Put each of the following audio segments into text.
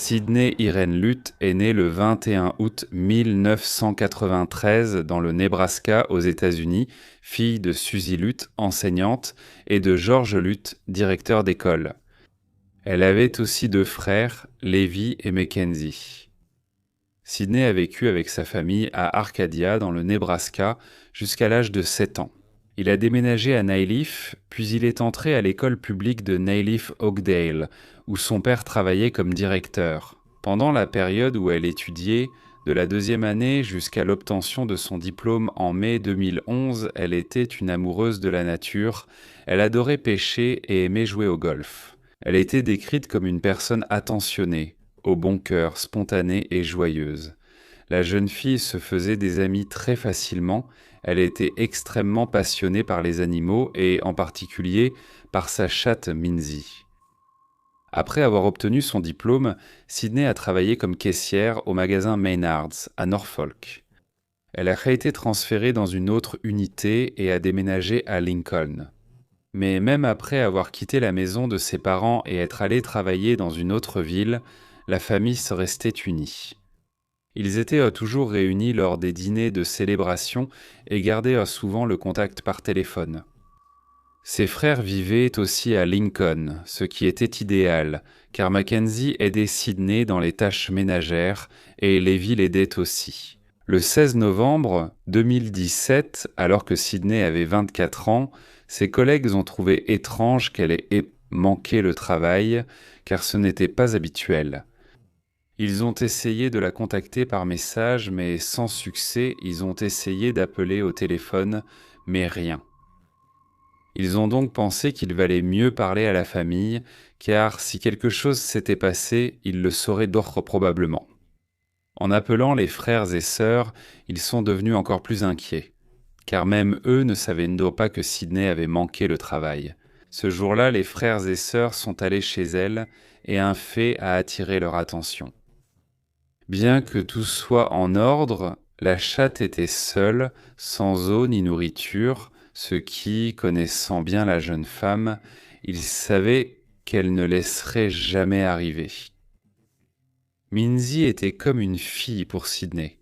Sydney Irene Lutt est née le 21 août 1993 dans le Nebraska aux États-Unis, fille de Suzy Lutt, enseignante, et de George Lutt, directeur d'école. Elle avait aussi deux frères, Levi et Mackenzie. Sydney a vécu avec sa famille à Arcadia, dans le Nebraska, jusqu'à l'âge de 7 ans. Il a déménagé à Nailif, puis il est entré à l'école publique de Nailif-Oakdale, où son père travaillait comme directeur. Pendant la période où elle étudiait, de la deuxième année jusqu'à l'obtention de son diplôme en mai 2011, elle était une amoureuse de la nature, elle adorait pêcher et aimait jouer au golf. Elle était décrite comme une personne attentionnée, au bon cœur, spontanée et joyeuse. La jeune fille se faisait des amis très facilement, elle était extrêmement passionnée par les animaux et en particulier par sa chatte Minzy. Après avoir obtenu son diplôme, Sydney a travaillé comme caissière au magasin Maynards à Norfolk. Elle a été transférée dans une autre unité et a déménagé à Lincoln. Mais même après avoir quitté la maison de ses parents et être allée travailler dans une autre ville, la famille se restait unie. Ils étaient toujours réunis lors des dîners de célébration et gardaient souvent le contact par téléphone. Ses frères vivaient aussi à Lincoln, ce qui était idéal, car Mackenzie aidait Sydney dans les tâches ménagères et Levi l'aidait aussi. Le 16 novembre 2017, alors que Sydney avait 24 ans, ses collègues ont trouvé étrange qu'elle ait manqué le travail, car ce n'était pas habituel. Ils ont essayé de la contacter par message, mais sans succès, ils ont essayé d'appeler au téléphone, mais rien. Ils ont donc pensé qu'il valait mieux parler à la famille, car si quelque chose s'était passé, ils le sauraient d'ores probablement. En appelant les frères et sœurs, ils sont devenus encore plus inquiets, car même eux ne savaient pas que Sydney avait manqué le travail. Ce jour-là, les frères et sœurs sont allés chez elle, et un fait a attiré leur attention. Bien que tout soit en ordre, la chatte était seule, sans eau ni nourriture, ce qui, connaissant bien la jeune femme, il savait qu'elle ne laisserait jamais arriver. Minzy était comme une fille pour Sydney.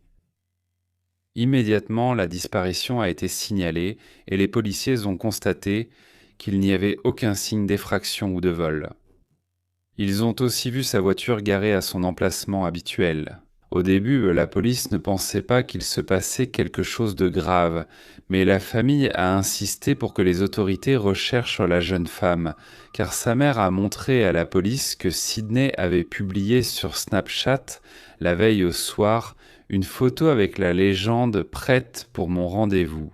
Immédiatement, la disparition a été signalée et les policiers ont constaté qu'il n'y avait aucun signe d'effraction ou de vol. Ils ont aussi vu sa voiture garée à son emplacement habituel. Au début, la police ne pensait pas qu'il se passait quelque chose de grave, mais la famille a insisté pour que les autorités recherchent la jeune femme, car sa mère a montré à la police que Sydney avait publié sur Snapchat, la veille au soir, une photo avec la légende « Prête pour mon rendez-vous ».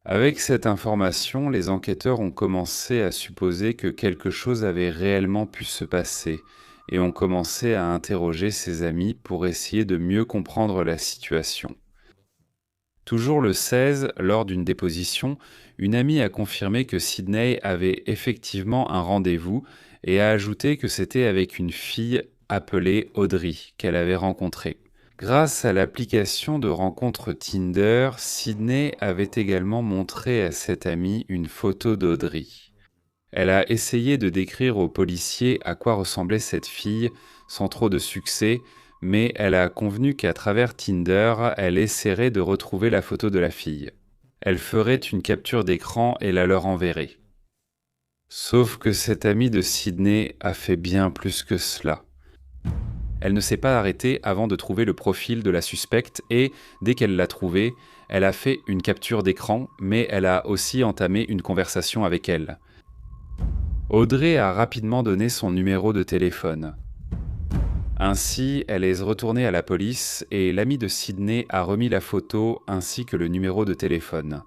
Avec cette information, les enquêteurs ont commencé à supposer que quelque chose avait réellement pu se passer et ont commencé à interroger ses amis pour essayer de mieux comprendre la situation. Toujours le 16, lors d'une déposition, une amie a confirmé que Sydney avait effectivement un rendez-vous et a ajouté que c'était avec une fille appelée Audrey qu'elle avait rencontrée. Grâce à l'application de rencontre Tinder, Sydney avait également montré à cette amie une photo d'Audrey. Elle a essayé de décrire aux policiers à quoi ressemblait cette fille, sans trop de succès, mais elle a convenu qu'à travers Tinder, elle essaierait de retrouver la photo de la fille. Elle ferait une capture d'écran et la leur enverrait. Sauf que cette amie de Sydney a fait bien plus que cela. Elle ne s'est pas arrêtée avant de trouver le profil de la suspecte et, dès qu'elle l'a trouvé, elle a fait une capture d'écran, mais elle a aussi entamé une conversation avec elle. Audrey a rapidement donné son numéro de téléphone. Ainsi, elle est retournée à la police et l'ami de Sydney a remis la photo ainsi que le numéro de téléphone.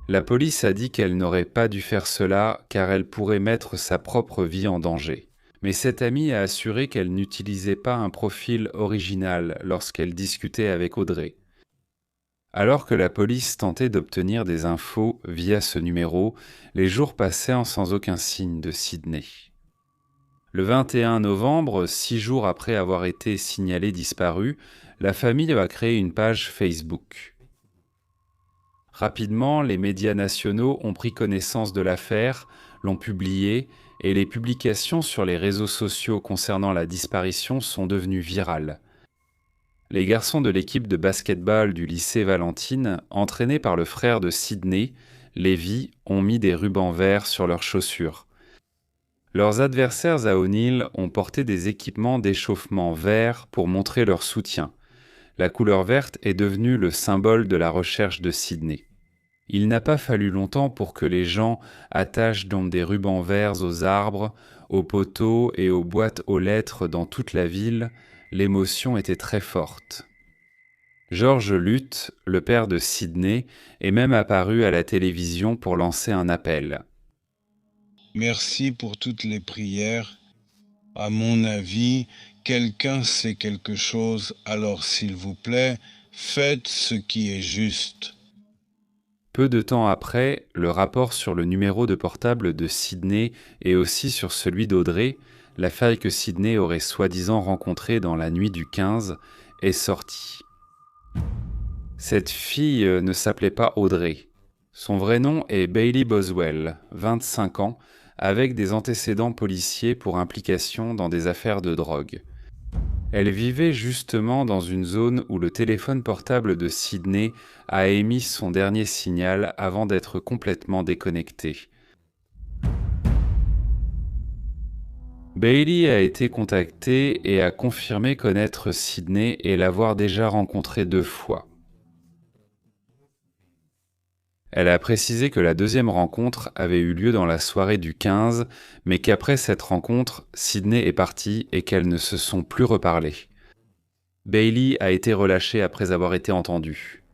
La police a dit qu'elle n'aurait pas dû faire cela car elle pourrait mettre sa propre vie en danger. Mais cette amie a assuré qu'elle n'utilisait pas un profil original lorsqu'elle discutait avec Audrey. Alors que la police tentait d'obtenir des infos via ce numéro, les jours passèrent sans aucun signe de Sydney. Le 21 novembre, 6 jours après avoir été signalée disparue, la famille a créé une page Facebook. Rapidement, les médias nationaux ont pris connaissance de l'affaire, l'ont publiée et les publications sur les réseaux sociaux concernant la disparition sont devenues virales. Les garçons de l'équipe de basket-ball du lycée Valentine, entraînés par le frère de Sydney, Levi, ont mis des rubans verts sur leurs chaussures. Leurs adversaires à O'Neill ont porté des équipements d'échauffement verts pour montrer leur soutien. La couleur verte est devenue le symbole de la recherche de Sydney. Il n'a pas fallu longtemps pour que les gens attachent donc des rubans verts aux arbres, aux poteaux et aux boîtes aux lettres dans toute la ville. L'émotion était très forte. George Lutt, le père de Sydney, est même apparu à la télévision pour lancer un appel. Merci pour toutes les prières. À mon avis, quelqu'un sait quelque chose, alors s'il vous plaît, faites ce qui est juste. Peu de temps après, le rapport sur le numéro de portable de Sydney et aussi sur celui d'Audrey, la fille que Sydney aurait soi-disant rencontrée dans la nuit du 15, est sorti. Cette fille ne s'appelait pas Audrey. Son vrai nom est Bailey Boswell, 25 ans, avec des antécédents policiers pour implication dans des affaires de drogue. Elle vivait justement dans une zone où le téléphone portable de Sydney a émis son dernier signal avant d'être complètement déconnecté. Bailey a été contactée et a confirmé connaître Sydney et l'avoir déjà rencontré 2 fois. Elle a précisé que la deuxième rencontre avait eu lieu dans la soirée du 15, mais qu'après cette rencontre, Sydney est partie et qu'elles ne se sont plus reparlées. Bailey a été relâchée après avoir été entendue.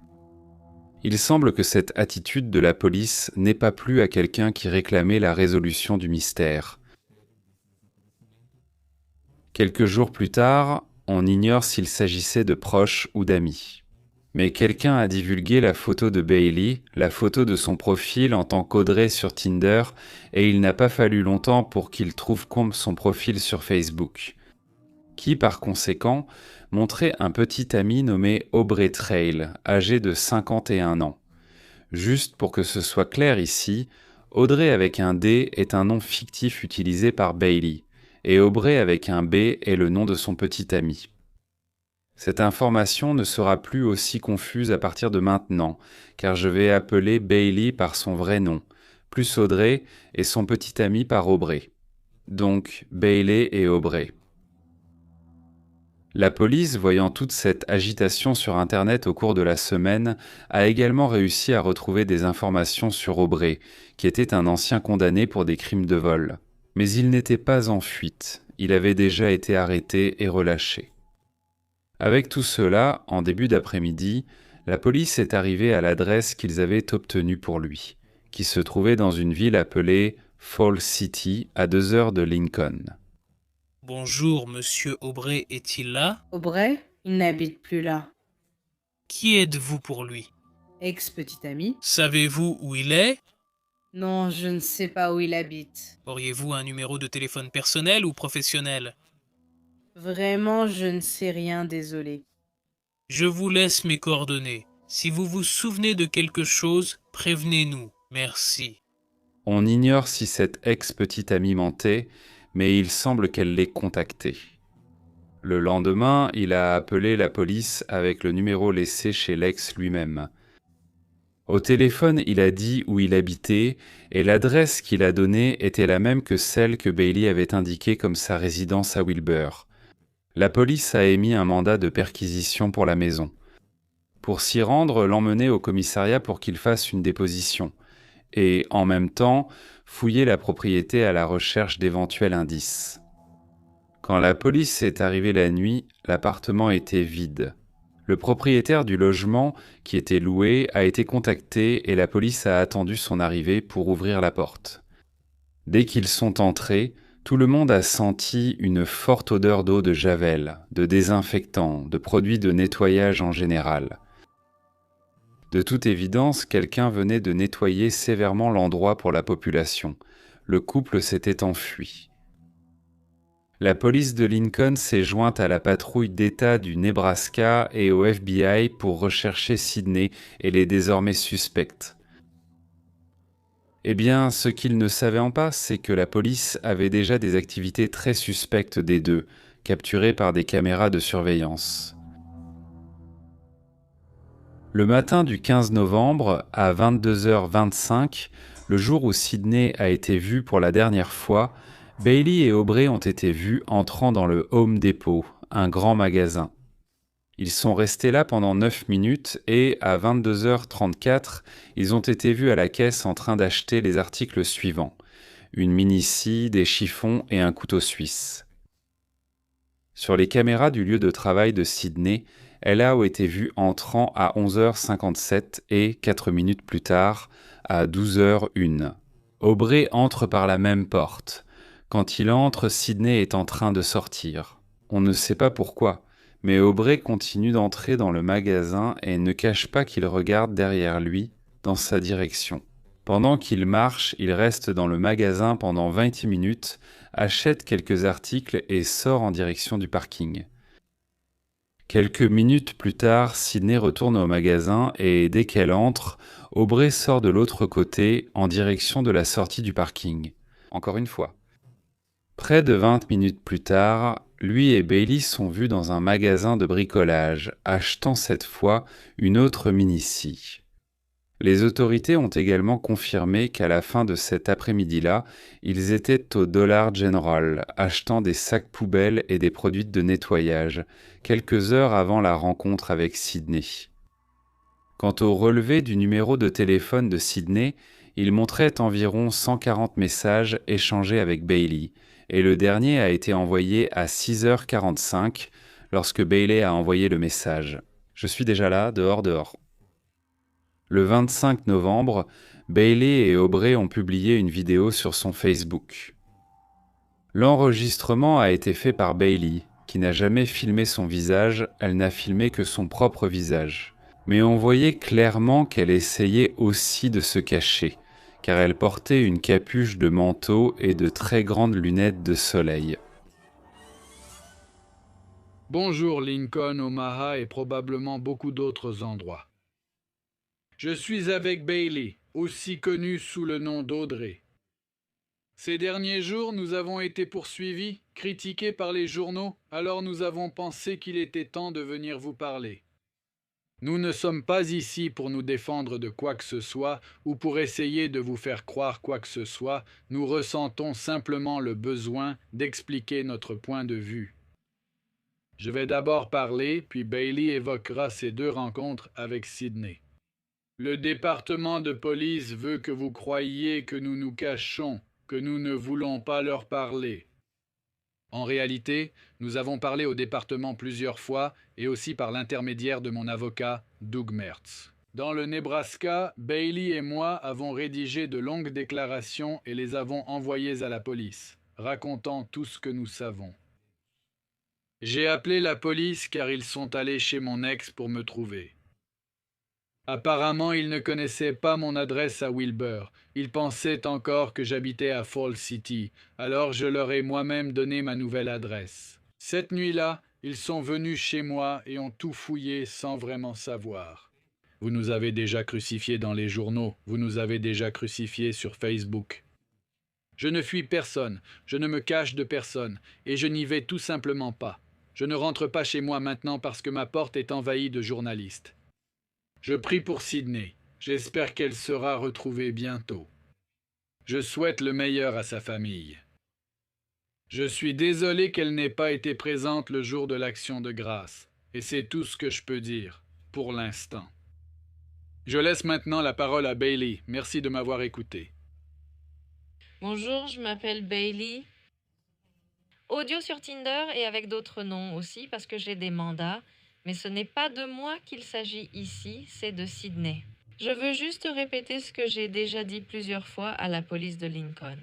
Il semble que cette attitude de la police n'ait pas plu à quelqu'un qui réclamait la résolution du mystère. Quelques jours plus tard, on ignore s'il s'agissait de proches ou d'amis. Mais quelqu'un a divulgué la photo de Bailey, la photo de son profil en tant qu'Audrey sur Tinder, et il n'a pas fallu longtemps pour qu'il trouve compte son profil sur Facebook, qui par conséquent montrait un petit ami nommé Aubrey Trail, âgé de 51 ans. Juste pour que ce soit clair ici, Audrey avec un D est un nom fictif utilisé par Bailey, et Aubrey avec un B est le nom de son petit ami. Cette information ne sera plus aussi confuse à partir de maintenant, car je vais appeler Bailey par son vrai nom, plus Audrey et son petit ami par Aubrey. Donc Bailey et Aubrey. La police, voyant toute cette agitation sur Internet au cours de la semaine, a également réussi à retrouver des informations sur Aubrey, qui était un ancien condamné pour des crimes de vol. Mais il n'était pas en fuite, il avait déjà été arrêté et relâché. Avec tout cela, en début d'après-midi, la police est arrivée à l'adresse qu'ils avaient obtenue pour lui, qui se trouvait dans une ville appelée Fall City, à 2 heures de Lincoln. Bonjour, monsieur Aubrey est-il là? Aubrey, il n'habite plus là. Qui êtes-vous pour lui? Ex-petit ami. Savez-vous où il est? Non, je ne sais pas où il habite. Auriez-vous un numéro de téléphone personnel ou professionnel? Vraiment, je ne sais rien, désolé. Je vous laisse mes coordonnées. Si vous vous souvenez de quelque chose, prévenez-nous. Merci. On ignore si cette ex-petite amie mentait, mais il semble qu'elle l'ait contacté. Le lendemain, il a appelé la police avec le numéro laissé chez l'ex lui-même. Au téléphone, il a dit où il habitait, et l'adresse qu'il a donnée était la même que celle que Bailey avait indiquée comme sa résidence à Wilbur. La police a émis un mandat de perquisition pour la maison. Pour s'y rendre, l'emmener au commissariat pour qu'il fasse une déposition, et, en même temps, fouiller la propriété à la recherche d'éventuels indices. Quand la police est arrivée la nuit, l'appartement était vide. Le propriétaire du logement, qui était loué, a été contacté et la police a attendu son arrivée pour ouvrir la porte. Dès qu'ils sont entrés, tout le monde a senti une forte odeur d'eau de javel, de désinfectant, de produits de nettoyage en général. De toute évidence, quelqu'un venait de nettoyer sévèrement l'endroit pour la population. Le couple s'était enfui. La police de Lincoln s'est jointe à la patrouille d'État du Nebraska et au FBI pour rechercher Sydney et les désormais suspects. Eh bien, ce qu'ils ne savaient pas, c'est que la police avait déjà des activités très suspectes des deux, capturées par des caméras de surveillance. Le matin du 15 novembre, à 22h25, le jour où Sydney a été vu pour la dernière fois, Bailey et Aubrey ont été vus entrant dans le Home Depot, un grand magasin. Ils sont restés là pendant 9 minutes et, à 22h34, ils ont été vus à la caisse en train d'acheter les articles suivants: une mini-scie, des chiffons et un couteau suisse. Sur les caméras du lieu de travail de Sydney, elle a été vue entrant à 11h57 et, 4 minutes plus tard, à 12h01. Aubrey entre par la même porte. Quand il entre, Sydney est en train de sortir. On ne sait pas pourquoi, mais Aubrey continue d'entrer dans le magasin et ne cache pas qu'il regarde derrière lui, dans sa direction. Pendant qu'il marche, il reste dans le magasin pendant 20 minutes, achète quelques articles et sort en direction du parking. Quelques minutes plus tard, Sydney retourne au magasin et, dès qu'elle entre, Aubrey sort de l'autre côté en direction de la sortie du parking. Encore une fois. Près de 20 minutes plus tard, lui et Bailey sont vus dans un magasin de bricolage, achetant cette fois une autre mini-scie. Les autorités ont également confirmé qu'à la fin de cet après-midi-là, ils étaient au Dollar General, achetant des sacs poubelles et des produits de nettoyage, quelques heures avant la rencontre avec Sydney. Quant au relevé du numéro de téléphone de Sydney, il montrait environ 140 messages échangés avec Bailey, et le dernier a été envoyé à 6h45 lorsque Bailey a envoyé le message. « Je suis déjà là, dehors. » Le 25 novembre, Bailey et Aubrey ont publié une vidéo sur son Facebook. L'enregistrement a été fait par Bailey, qui n'a jamais filmé son visage, elle n'a filmé que son propre visage. Mais on voyait clairement qu'elle essayait aussi de se cacher, car elle portait une capuche de manteau et de très grandes lunettes de soleil. Bonjour Lincoln, Omaha et probablement beaucoup d'autres endroits. Je suis avec Bailey, aussi connu sous le nom d'Audrey. Ces derniers jours, nous avons été poursuivis, critiqués par les journaux, alors nous avons pensé qu'il était temps de venir vous parler. Nous ne sommes pas ici pour nous défendre de quoi que ce soit ou pour essayer de vous faire croire quoi que ce soit, nous ressentons simplement le besoin d'expliquer notre point de vue. Je vais d'abord parler, puis Bailey évoquera ces deux rencontres avec Sydney. Le département de police veut que vous croyiez que nous nous cachons, que nous ne voulons pas leur parler. En réalité, nous avons parlé au département plusieurs fois et aussi par l'intermédiaire de mon avocat, Doug Mertz. Dans le Nebraska, Bailey et moi avons rédigé de longues déclarations et les avons envoyées à la police, racontant tout ce que nous savons. J'ai appelé la police car ils sont allés chez mon ex pour me trouver. Apparemment, ils ne connaissaient pas mon adresse à Wilbur. Ils pensaient encore que j'habitais à Fall City, alors je leur ai moi-même donné ma nouvelle adresse. Cette nuit-là, ils sont venus chez moi et ont tout fouillé sans vraiment savoir. Vous nous avez déjà crucifiés dans les journaux, vous nous avez déjà crucifiés sur Facebook. Je ne fuis personne, je ne me cache de personne, et je n'y vais tout simplement pas. Je ne rentre pas chez moi maintenant parce que ma porte est envahie de journalistes. Je prie pour Sydney. J'espère qu'elle sera retrouvée bientôt. Je souhaite le meilleur à sa famille. Je suis désolé qu'elle n'ait pas été présente le jour de l'Action de grâce, et c'est tout ce que je peux dire, pour l'instant. Je laisse maintenant la parole à Bailey. Merci de m'avoir écouté. Bonjour, je m'appelle Bailey. Audio sur Tinder et avec d'autres noms aussi parce que j'ai des mandats. Mais ce n'est pas de moi qu'il s'agit ici, c'est de Sydney. Je veux juste répéter ce que j'ai déjà dit plusieurs fois à la police de Lincoln.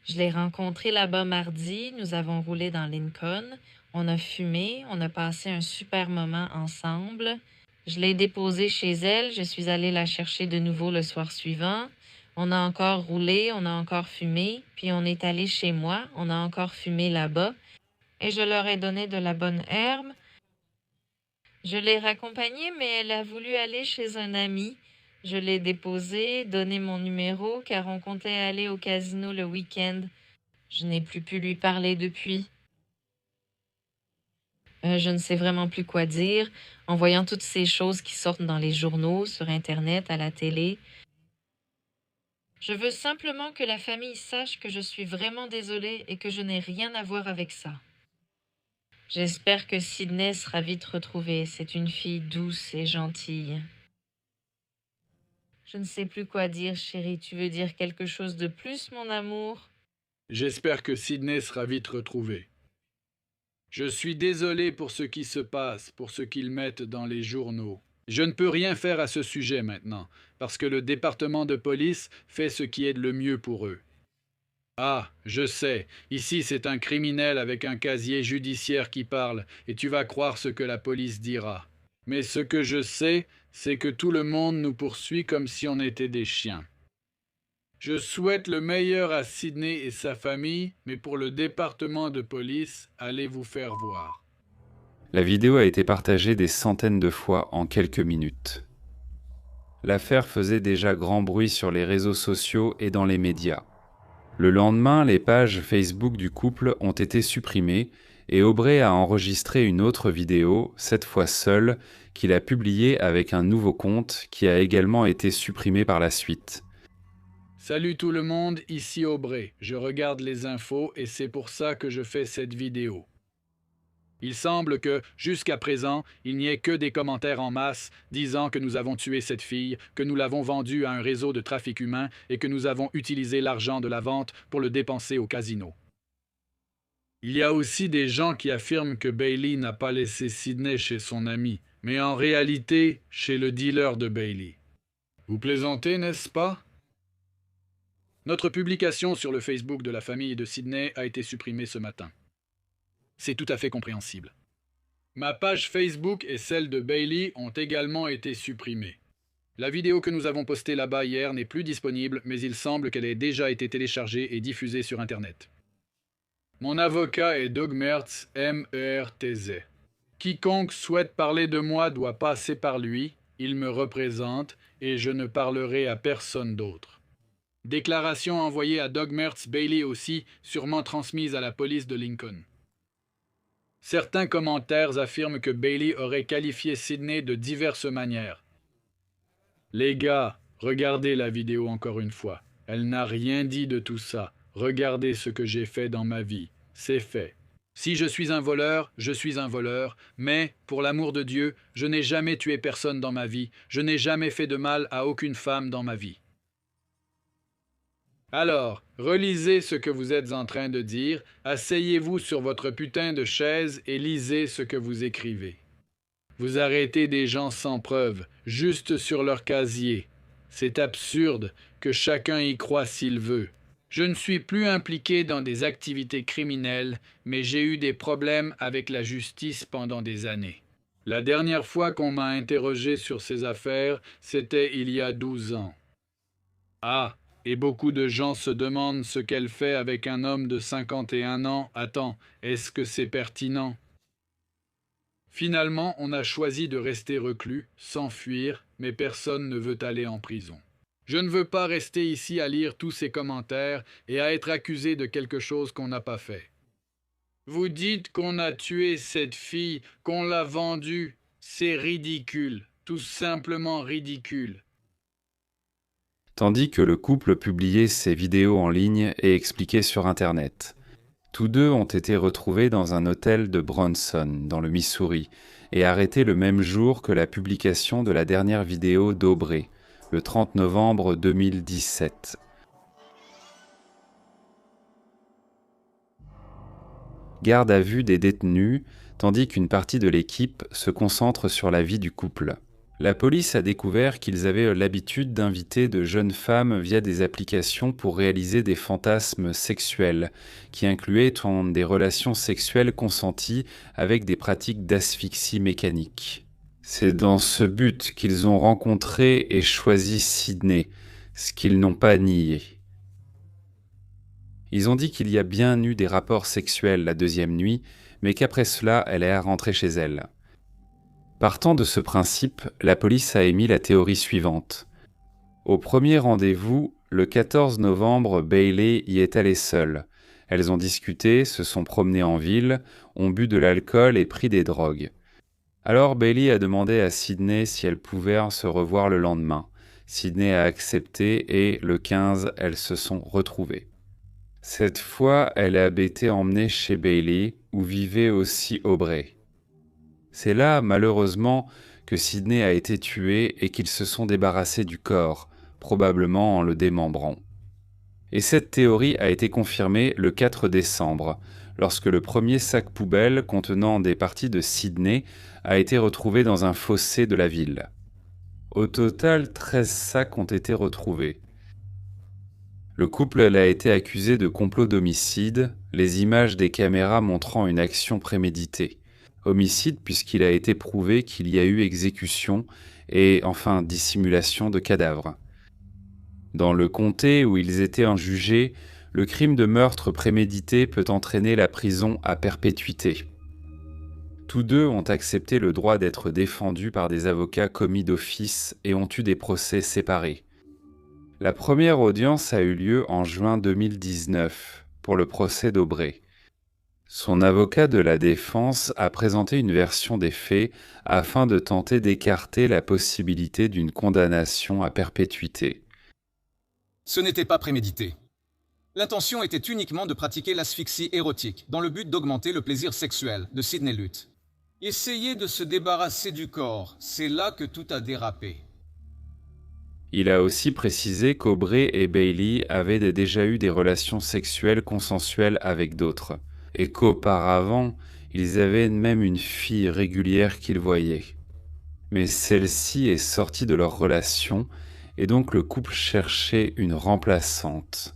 Je l'ai rencontrée là-bas mardi, nous avons roulé dans Lincoln, on a fumé, on a passé un super moment ensemble. Je l'ai déposée chez elle, je suis allée la chercher de nouveau le soir suivant. On a encore roulé, on a encore fumé, puis on est allé chez moi, on a encore fumé là-bas, et je leur ai donné de la bonne herbe. Je l'ai raccompagnée, mais elle a voulu aller chez un ami. Je l'ai déposé, donné mon numéro, car on comptait aller au casino le week-end. Je n'ai plus pu lui parler depuis. Je ne sais vraiment plus quoi dire, en voyant toutes ces choses qui sortent dans les journaux, sur Internet, à la télé. Je veux simplement que la famille sache que je suis vraiment désolée et que je n'ai rien à voir avec ça. J'espère que Sydney sera vite retrouvée. C'est une fille douce et gentille. Je ne sais plus quoi dire, chérie. Tu veux dire quelque chose de plus, mon amour? J'espère que Sydney sera vite retrouvée. Je suis désolé pour ce qui se passe, pour ce qu'ils mettent dans les journaux. Je ne peux rien faire à ce sujet maintenant, parce que le département de police fait ce qui est le mieux pour eux. Ah, je sais, ici c'est un criminel avec un casier judiciaire qui parle, et tu vas croire ce que la police dira. Mais ce que je sais, c'est que tout le monde nous poursuit comme si on était des chiens. Je souhaite le meilleur à Sydney et sa famille, mais pour le département de police, allez vous faire voir. La vidéo a été partagée des centaines de fois en quelques minutes. L'affaire faisait déjà grand bruit sur les réseaux sociaux et dans les médias. Le lendemain, les pages Facebook du couple ont été supprimées et Aubrey a enregistré une autre vidéo, cette fois seule, qu'il a publiée avec un nouveau compte qui a également été supprimé par la suite. Salut tout le monde, ici Aubrey. Je regarde les infos et c'est pour ça que je fais cette vidéo. Il semble que, jusqu'à présent, il n'y ait que des commentaires en masse disant que nous avons tué cette fille, que nous l'avons vendue à un réseau de trafic humain et que nous avons utilisé l'argent de la vente pour le dépenser au casino. Il y a aussi des gens qui affirment que Bailey n'a pas laissé Sydney chez son ami, mais en réalité chez le dealer de Bailey. Vous plaisantez, n'est-ce pas? Notre publication sur le Facebook de la famille de Sydney a été supprimée ce matin. C'est tout à fait compréhensible. Ma page Facebook et celle de Bailey ont également été supprimées. La vidéo que nous avons postée là-bas hier n'est plus disponible, mais il semble qu'elle ait déjà été téléchargée et diffusée sur Internet. Mon avocat est Doug Mertz, M-E-R-T-Z. Quiconque souhaite parler de moi doit passer par lui, il me représente, et je ne parlerai à personne d'autre. Déclaration envoyée à Doug Mertz Bailey aussi, sûrement transmise à la police de Lincoln. Certains commentaires affirment que Bailey aurait qualifié Sydney de diverses manières. Les gars, regardez la vidéo encore une fois. Elle n'a rien dit de tout ça. Regardez ce que j'ai fait dans ma vie. C'est fait. Si je suis un voleur, je suis un voleur, mais, pour l'amour de Dieu, je n'ai jamais tué personne dans ma vie. Je n'ai jamais fait de mal à aucune femme dans ma vie. Alors, relisez ce que vous êtes en train de dire, asseyez-vous sur votre putain de chaise et lisez ce que vous écrivez. Vous arrêtez des gens sans preuve, juste sur leur casier. C'est absurde que chacun y croit s'il veut. Je ne suis plus impliqué dans des activités criminelles, mais j'ai eu des problèmes avec la justice pendant des années. La dernière fois qu'on m'a interrogé sur ces affaires, c'était il y a 12 ans. Ah, et beaucoup de gens se demandent ce qu'elle fait avec un homme de 51 ans. Attends, est-ce que c'est pertinent? Finalement, on a choisi de rester reclus, s'enfuir, mais personne ne veut aller en prison. Je ne veux pas rester ici à lire tous ces commentaires et à être accusé de quelque chose qu'on n'a pas fait. Vous dites qu'on a tué cette fille, qu'on l'a vendue. C'est ridicule, tout simplement ridicule. Tandis que le couple publiait ses vidéos en ligne et expliquait sur Internet. Tous deux ont été retrouvés dans un hôtel de Bronson, dans le Missouri, et arrêtés le même jour que la publication de la dernière vidéo d'Aubrey, le 30 novembre 2017. Garde à vue des détenus, tandis qu'une partie de l'équipe se concentre sur la vie du couple. La police a découvert qu'ils avaient l'habitude d'inviter de jeunes femmes via des applications pour réaliser des fantasmes sexuels, qui incluaient des relations sexuelles consenties avec des pratiques d'asphyxie mécanique. C'est dans ce but qu'ils ont rencontré et choisi Sydney, ce qu'ils n'ont pas nié. Ils ont dit qu'il y a bien eu des rapports sexuels la deuxième nuit, mais qu'après cela, elle est rentrée chez elle. Partant de ce principe, la police a émis la théorie suivante. Au premier rendez-vous, le 14 novembre, Bailey y est allée seule. Elles ont discuté, se sont promenées en ville, ont bu de l'alcool et pris des drogues. Alors Bailey a demandé à Sydney si elles pouvaient se revoir le lendemain. Sydney a accepté et le 15, elles se sont retrouvées. Cette fois, elle a été emmenée chez Bailey, où vivait aussi Aubrey. C'est là, malheureusement, que Sydney a été tuée et qu'ils se sont débarrassés du corps, probablement en le démembrant. Et cette théorie a été confirmée le 4 décembre, lorsque le premier sac poubelle contenant des parties de Sydney a été retrouvé dans un fossé de la ville. Au total, 13 sacs ont été retrouvés. Le couple a été accusé de complot d'homicide, les images des caméras montrant une action préméditée. Homicide puisqu'il a été prouvé qu'il y a eu exécution et enfin dissimulation de cadavres. Dans le comté où ils étaient injugés, le crime de meurtre prémédité peut entraîner la prison à perpétuité. Tous deux ont accepté le droit d'être défendus par des avocats commis d'office et ont eu des procès séparés. La première audience a eu lieu en juin 2019 pour le procès d'Aubrey. Son avocat de la défense a présenté une version des faits afin de tenter d'écarter la possibilité d'une condamnation à perpétuité. Ce n'était pas prémédité. L'intention était uniquement de pratiquer l'asphyxie érotique dans le but d'augmenter le plaisir sexuel de Sydney Lutt. Essayer de se débarrasser du corps, c'est là que tout a dérapé. Il a aussi précisé qu'Aubrey et Bailey avaient déjà eu des relations sexuelles consensuelles avec d'autres, et qu'auparavant, ils avaient même une fille régulière qu'ils voyaient. Mais celle-ci est sortie de leur relation, et donc le couple cherchait une remplaçante.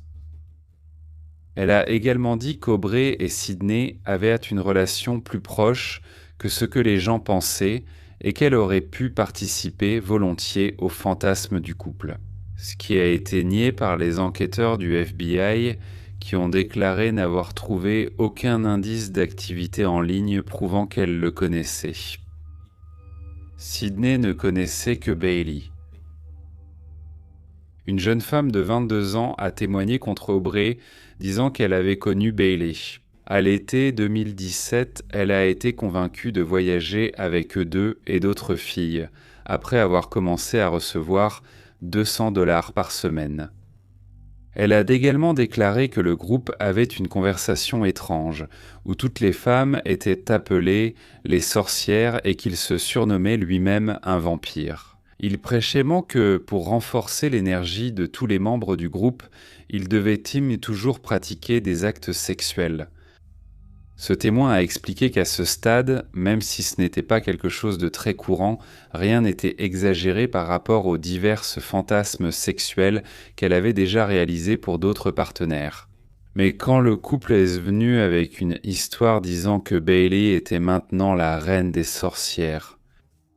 Elle a également dit qu'Aubrey et Sydney avaient une relation plus proche que ce que les gens pensaient, et qu'elle aurait pu participer volontiers au fantasme du couple. Ce qui a été nié par les enquêteurs du FBI qui ont déclaré n'avoir trouvé aucun indice d'activité en ligne prouvant qu'elle le connaissait. Sydney ne connaissait que Bailey. Une jeune femme de 22 ans a témoigné contre Aubrey, disant qu'elle avait connu Bailey. À l'été 2017, elle a été convaincue de voyager avec eux deux et d'autres filles, après avoir commencé à recevoir $200 par semaine. Elle a également déclaré que le groupe avait une conversation étrange, où toutes les femmes étaient appelées les sorcières et qu'il se surnommait lui-même un vampire. Il prêchait que, pour renforcer l'énergie de tous les membres du groupe, ils devaient toujours pratiquer des actes sexuels. Ce témoin a expliqué qu'à ce stade, même si ce n'était pas quelque chose de très courant, rien n'était exagéré par rapport aux diverses fantasmes sexuels qu'elle avait déjà réalisés pour d'autres partenaires. Mais quand le couple est venu avec une histoire disant que Bailey était maintenant la reine des sorcières,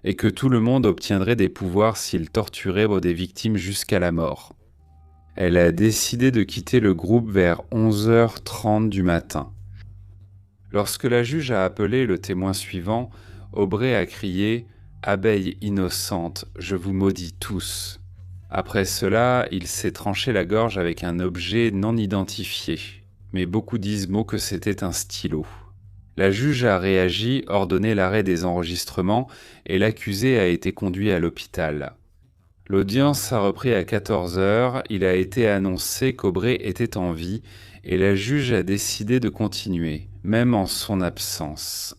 et que tout le monde obtiendrait des pouvoirs s'il torturait des victimes jusqu'à la mort, elle a décidé de quitter le groupe vers 11h30 du matin. Lorsque la juge a appelé le témoin suivant, Aubrey a crié « Abeille innocente, je vous maudis tous ». Après cela, il s'est tranché la gorge avec un objet non identifié, mais beaucoup disent que c'était un stylo. La juge a réagi, ordonné l'arrêt des enregistrements et l'accusé a été conduit à l'hôpital. L'audience a repris à 14h, il a été annoncé qu'Aubrey était en vie et la juge a décidé de continuer, même en son absence.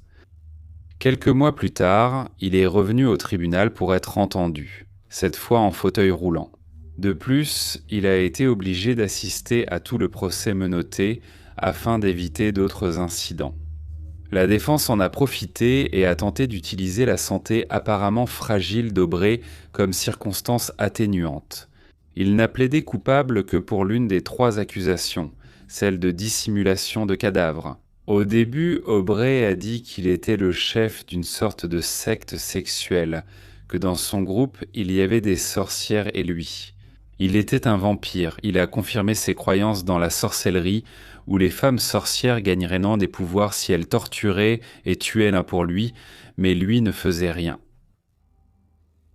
Quelques mois plus tard, il est revenu au tribunal pour être entendu, cette fois en fauteuil roulant. De plus, il a été obligé d'assister à tout le procès menotté afin d'éviter d'autres incidents. La défense en a profité et a tenté d'utiliser la santé apparemment fragile d'Aubrey comme circonstance atténuante. Il n'a plaidé coupable que pour l'une des 3 accusations, celle de dissimulation de cadavres. Au début, Aubrey a dit qu'il était le chef d'une sorte de secte sexuelle, que dans son groupe, il y avait des sorcières et lui. Il était un vampire, il a confirmé ses croyances dans la sorcellerie, où les femmes sorcières gagneraient des pouvoirs si elles torturaient et tuaient l'un pour lui, mais lui ne faisait rien.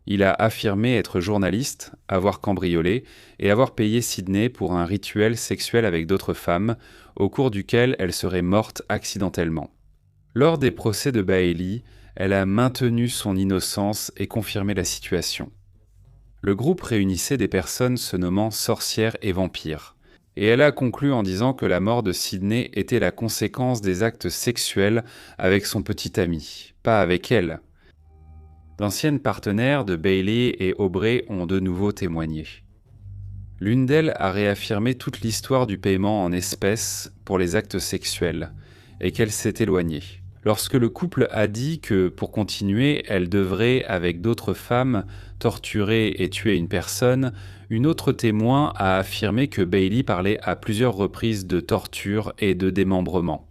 Il a affirmé être journaliste, avoir cambriolé et avoir payé Sydney pour un rituel sexuel avec d'autres femmes, au cours duquel elle serait morte accidentellement. Lors des procès de Bailey, elle a maintenu son innocence et confirmé la situation. Le groupe réunissait des personnes se nommant sorcières et vampires, et elle a conclu en disant que la mort de Sydney était la conséquence des actes sexuels avec son petit ami, pas avec elle. D'anciennes partenaires de Bailey et Aubrey ont de nouveau témoigné. L'une d'elles a réaffirmé toute l'histoire du paiement en espèces pour les actes sexuels, et qu'elle s'est éloignée. Lorsque le couple a dit que, pour continuer, elle devrait, avec d'autres femmes, torturer et tuer une personne, une autre témoin a affirmé que Bailey parlait à plusieurs reprises de torture et de démembrement.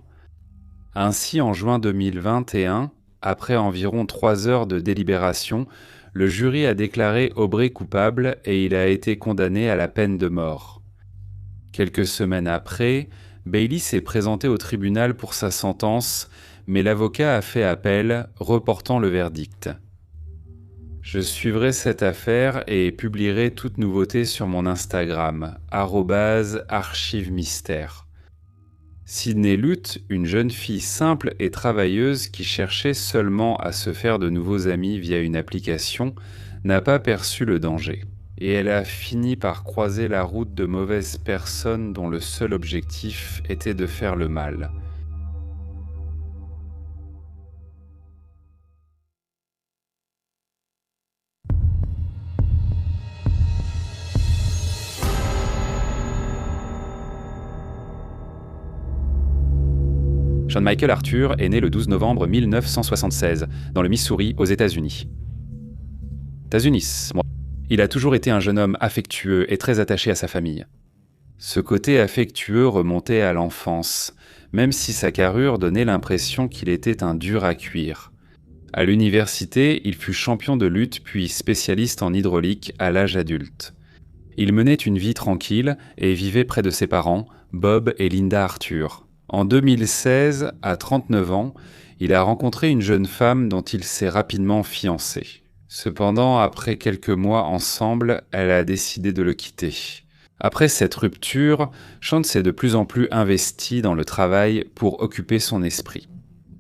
Ainsi, en juin 2021, après environ 3 heures de délibération, le jury a déclaré Aubrey coupable et il a été condamné à la peine de mort. Quelques semaines après, Bailey s'est présenté au tribunal pour sa sentence, mais l'avocat a fait appel, reportant le verdict. Je suivrai cette affaire et publierai toute nouveauté sur mon Instagram, @archivemystère. Sydney Lutt, une jeune fille simple et travailleuse qui cherchait seulement à se faire de nouveaux amis via une application, n'a pas perçu le danger. Et elle a fini par croiser la route de mauvaises personnes dont le seul objectif était de faire le mal. Sean Michael Arthur est né le 12 novembre 1976, dans le Missouri, aux États-Unis. Il a toujours été un jeune homme affectueux et très attaché à sa famille. Ce côté affectueux remontait à l'enfance, même si sa carrure donnait l'impression qu'il était un dur à cuire. À l'université, il fut champion de lutte puis spécialiste en hydraulique à l'âge adulte. Il menait une vie tranquille et vivait près de ses parents, Bob et Linda Arthur. En 2016, à 39 ans, il a rencontré une jeune femme dont il s'est rapidement fiancé. Cependant, après quelques mois ensemble, elle a décidé de le quitter. Après cette rupture, Sean s'est de plus en plus investi dans le travail pour occuper son esprit.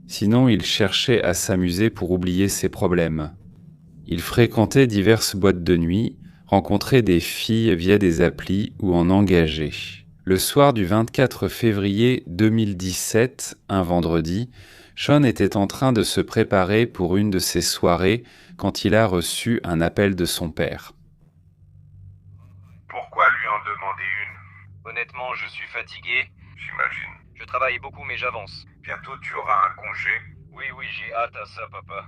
Sinon, il cherchait à s'amuser pour oublier ses problèmes. Il fréquentait diverses boîtes de nuit, rencontrait des filles via des applis ou en engagé. Le soir du 24 février 2017, un vendredi, Sean était en train de se préparer pour une de ses soirées quand il a reçu un appel de son père. Pourquoi lui en demander une? Honnêtement, je suis fatigué. J'imagine. Je travaille beaucoup mais j'avance. Bientôt tu auras un congé. Oui, j'ai hâte à ça, papa.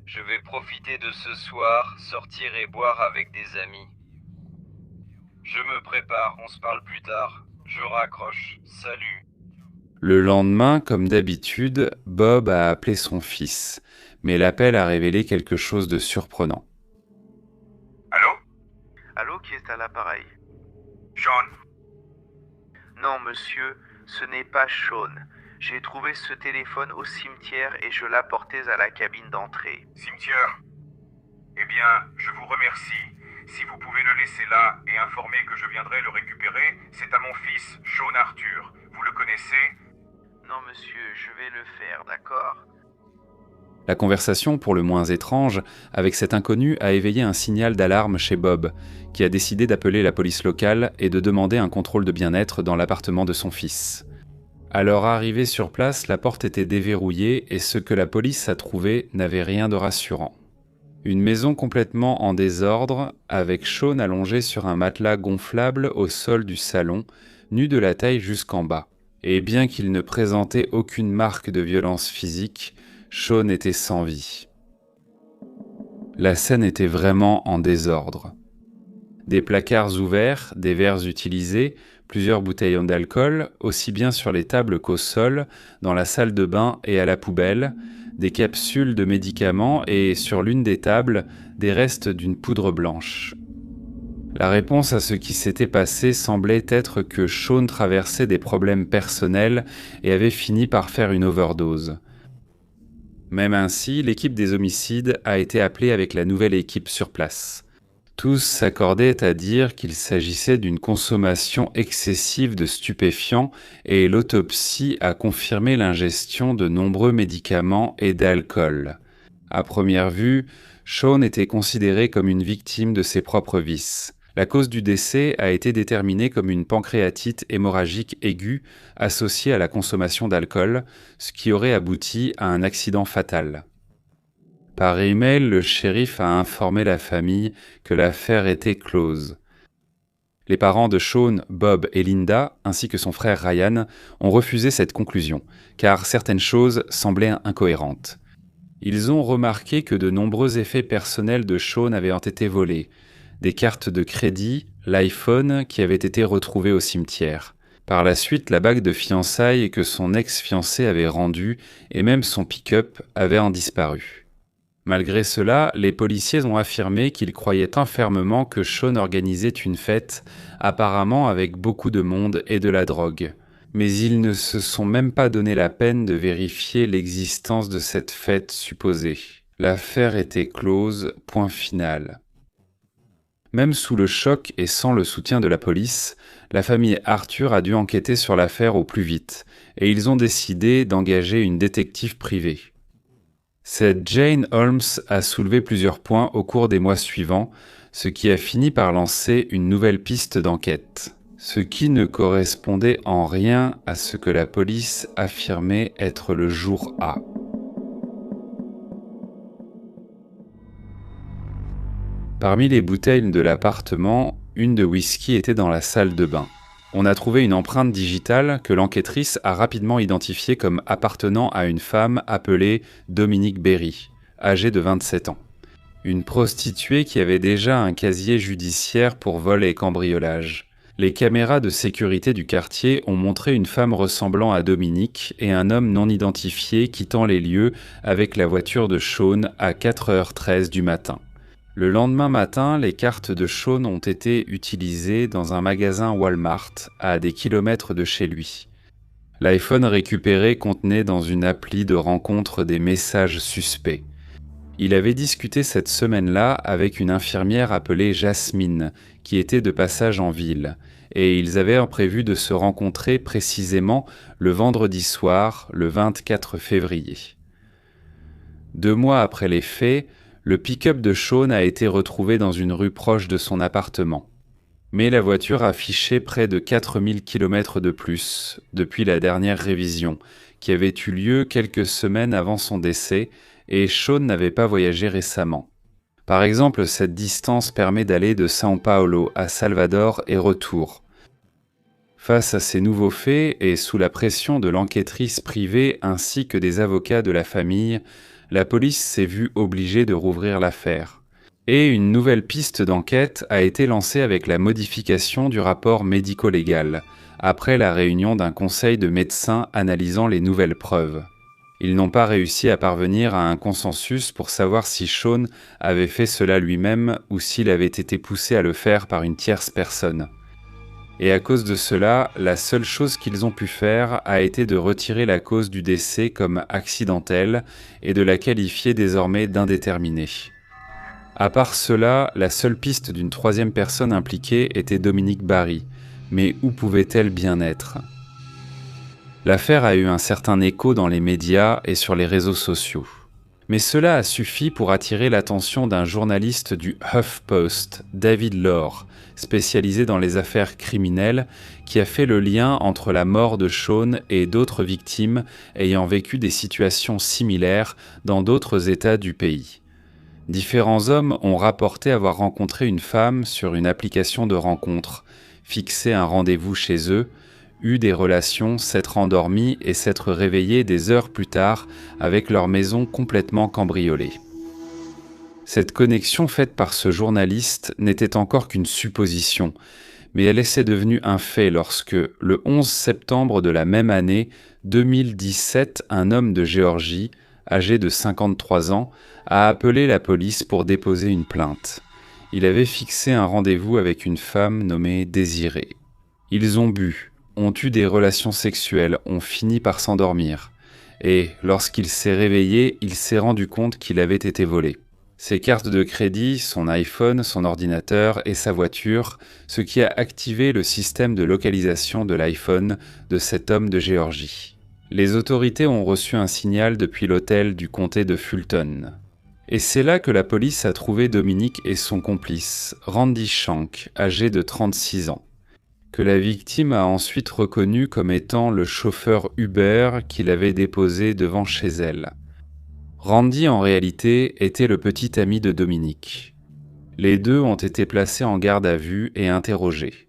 Je vais profiter de ce soir, sortir et boire avec des amis. Je me prépare, on se parle plus tard. Je raccroche. Salut. Le lendemain, comme d'habitude, Bob a appelé son fils, mais l'appel a révélé quelque chose de surprenant. Allô? Allô, qui est à l'appareil? Sean? Non, monsieur, ce n'est pas Sean. J'ai trouvé ce téléphone au cimetière et je l'apportais à la cabine d'entrée. Cimetière? Eh bien, je vous remercie. Si vous pouvez le laisser là et informer que je viendrai le récupérer, c'est à mon fils, Sean Arthur. Vous le connaissez? Non, monsieur, je vais le faire, d'accord? La conversation, pour le moins étrange, avec cet inconnu a éveillé un signal d'alarme chez Bob, qui a décidé d'appeler la police locale et de demander un contrôle de bien-être dans l'appartement de son fils. À leur arrivée sur place, la porte était déverrouillée et ce que la police a trouvé n'avait rien de rassurant. Une maison complètement en désordre, avec Sean allongé sur un matelas gonflable au sol du salon, nu de la taille jusqu'en bas. Et bien qu'il ne présentait aucune marque de violence physique, Sean était sans vie. La scène était vraiment en désordre. Des placards ouverts, des verres utilisés, plusieurs bouteilles d'alcool, aussi bien sur les tables qu'au sol, dans la salle de bain et à la poubelle, des capsules de médicaments et, sur l'une des tables, des restes d'une poudre blanche. La réponse à ce qui s'était passé semblait être que Sean traversait des problèmes personnels et avait fini par faire une overdose. Même ainsi, l'équipe des homicides a été appelée avec la nouvelle équipe sur place. Tous s'accordaient à dire qu'il s'agissait d'une consommation excessive de stupéfiants et l'autopsie a confirmé l'ingestion de nombreux médicaments et d'alcool. À première vue, Shaun était considéré comme une victime de ses propres vices. La cause du décès a été déterminée comme une pancréatite hémorragique aiguë associée à la consommation d'alcool, ce qui aurait abouti à un accident fatal. Par email, le shérif a informé la famille que l'affaire était close. Les parents de Shaun, Bob et Linda, ainsi que son frère Ryan, ont refusé cette conclusion, car certaines choses semblaient incohérentes. Ils ont remarqué que de nombreux effets personnels de Shaun avaient été volés. Des cartes de crédit, l'iPhone qui avait été retrouvé au cimetière. Par la suite, la bague de fiançailles que son ex-fiancé avait rendue et même son pick-up avaient en disparu. Malgré cela, les policiers ont affirmé qu'ils croyaient fermement que Shaun organisait une fête, apparemment avec beaucoup de monde et de la drogue. Mais ils ne se sont même pas donné la peine de vérifier l'existence de cette fête supposée. L'affaire était close, point final. Même sous le choc et sans le soutien de la police, la famille Arthur a dû enquêter sur l'affaire au plus vite, et ils ont décidé d'engager une détective privée. Cette Jane Holmes a soulevé plusieurs points au cours des mois suivants, ce qui a fini par lancer une nouvelle piste d'enquête, ce qui ne correspondait en rien à ce que la police affirmait être le jour A. Parmi les bouteilles de l'appartement, une de whisky était dans la salle de bain. On a trouvé une empreinte digitale que l'enquêtrice a rapidement identifiée comme appartenant à une femme appelée Dominique Berry, âgée de 27 ans. Une prostituée qui avait déjà un casier judiciaire pour vol et cambriolage. Les caméras de sécurité du quartier ont montré une femme ressemblant à Dominique et un homme non identifié quittant les lieux avec la voiture de Shaun à 4h13 du matin. Le lendemain matin, les cartes de Shaun ont été utilisées dans un magasin Walmart à des kilomètres de chez lui. L'iPhone récupéré contenait dans une appli de rencontre des messages suspects. Il avait discuté cette semaine-là avec une infirmière appelée Jasmine, qui était de passage en ville, et ils avaient prévu de se rencontrer précisément le vendredi soir, le 24 février. 2 mois après les faits, le pick-up de Shaun a été retrouvé dans une rue proche de son appartement. Mais la voiture affichait près de 4000 km de plus depuis la dernière révision, qui avait eu lieu quelques semaines avant son décès, et Shaun n'avait pas voyagé récemment. Par exemple, cette distance permet d'aller de São Paulo à Salvador et retour. Face à ces nouveaux faits et sous la pression de l'enquêtrice privée ainsi que des avocats de la famille, la police s'est vue obligée de rouvrir l'affaire. Et une nouvelle piste d'enquête a été lancée avec la modification du rapport médico-légal, après la réunion d'un conseil de médecins analysant les nouvelles preuves. Ils n'ont pas réussi à parvenir à un consensus pour savoir si Shaun avait fait cela lui-même ou s'il avait été poussé à le faire par une tierce personne. Et à cause de cela, la seule chose qu'ils ont pu faire a été de retirer la cause du décès comme accidentelle et de la qualifier désormais d'indéterminée. À part cela, la seule piste d'une troisième personne impliquée était Dominique Berry, mais où pouvait-elle bien être ? L'affaire a eu un certain écho dans les médias et sur les réseaux sociaux. Mais cela a suffi pour attirer l'attention d'un journaliste du HuffPost, David Lohr, spécialisé dans les affaires criminelles, qui a fait le lien entre la mort de Shaun et d'autres victimes ayant vécu des situations similaires dans d'autres États du pays. Différents hommes ont rapporté avoir rencontré une femme sur une application de rencontre, fixé un rendez-vous chez eux, eu des relations, s'être endormis et s'être réveillés des heures plus tard avec leur maison complètement cambriolée. Cette connexion faite par ce journaliste n'était encore qu'une supposition, mais elle est devenue un fait lorsque, le 11 septembre de la même année 2017, un homme de Géorgie, âgé de 53 ans, a appelé la police pour déposer une plainte. Il avait fixé un rendez-vous avec une femme nommée Désirée. Ils ont bu, ont eu des relations sexuelles, ont fini par s'endormir. et lorsqu'il s'est réveillé, il s'est rendu compte qu'il avait été volé. Ses cartes de crédit, son iPhone, son ordinateur et sa voiture, ce qui a activé le système de localisation de l'iPhone de cet homme de Géorgie. Les autorités ont reçu un signal depuis l'hôtel du comté de Fulton. Et c'est là que la police a trouvé Dominique et son complice, Randy Shank, âgé de 36 ans, que la victime a ensuite reconnu comme étant le chauffeur Uber qu'il avait déposé devant chez elle. Randy, en réalité, était le petit ami de Dominique. Les deux ont été placés en garde à vue et interrogés.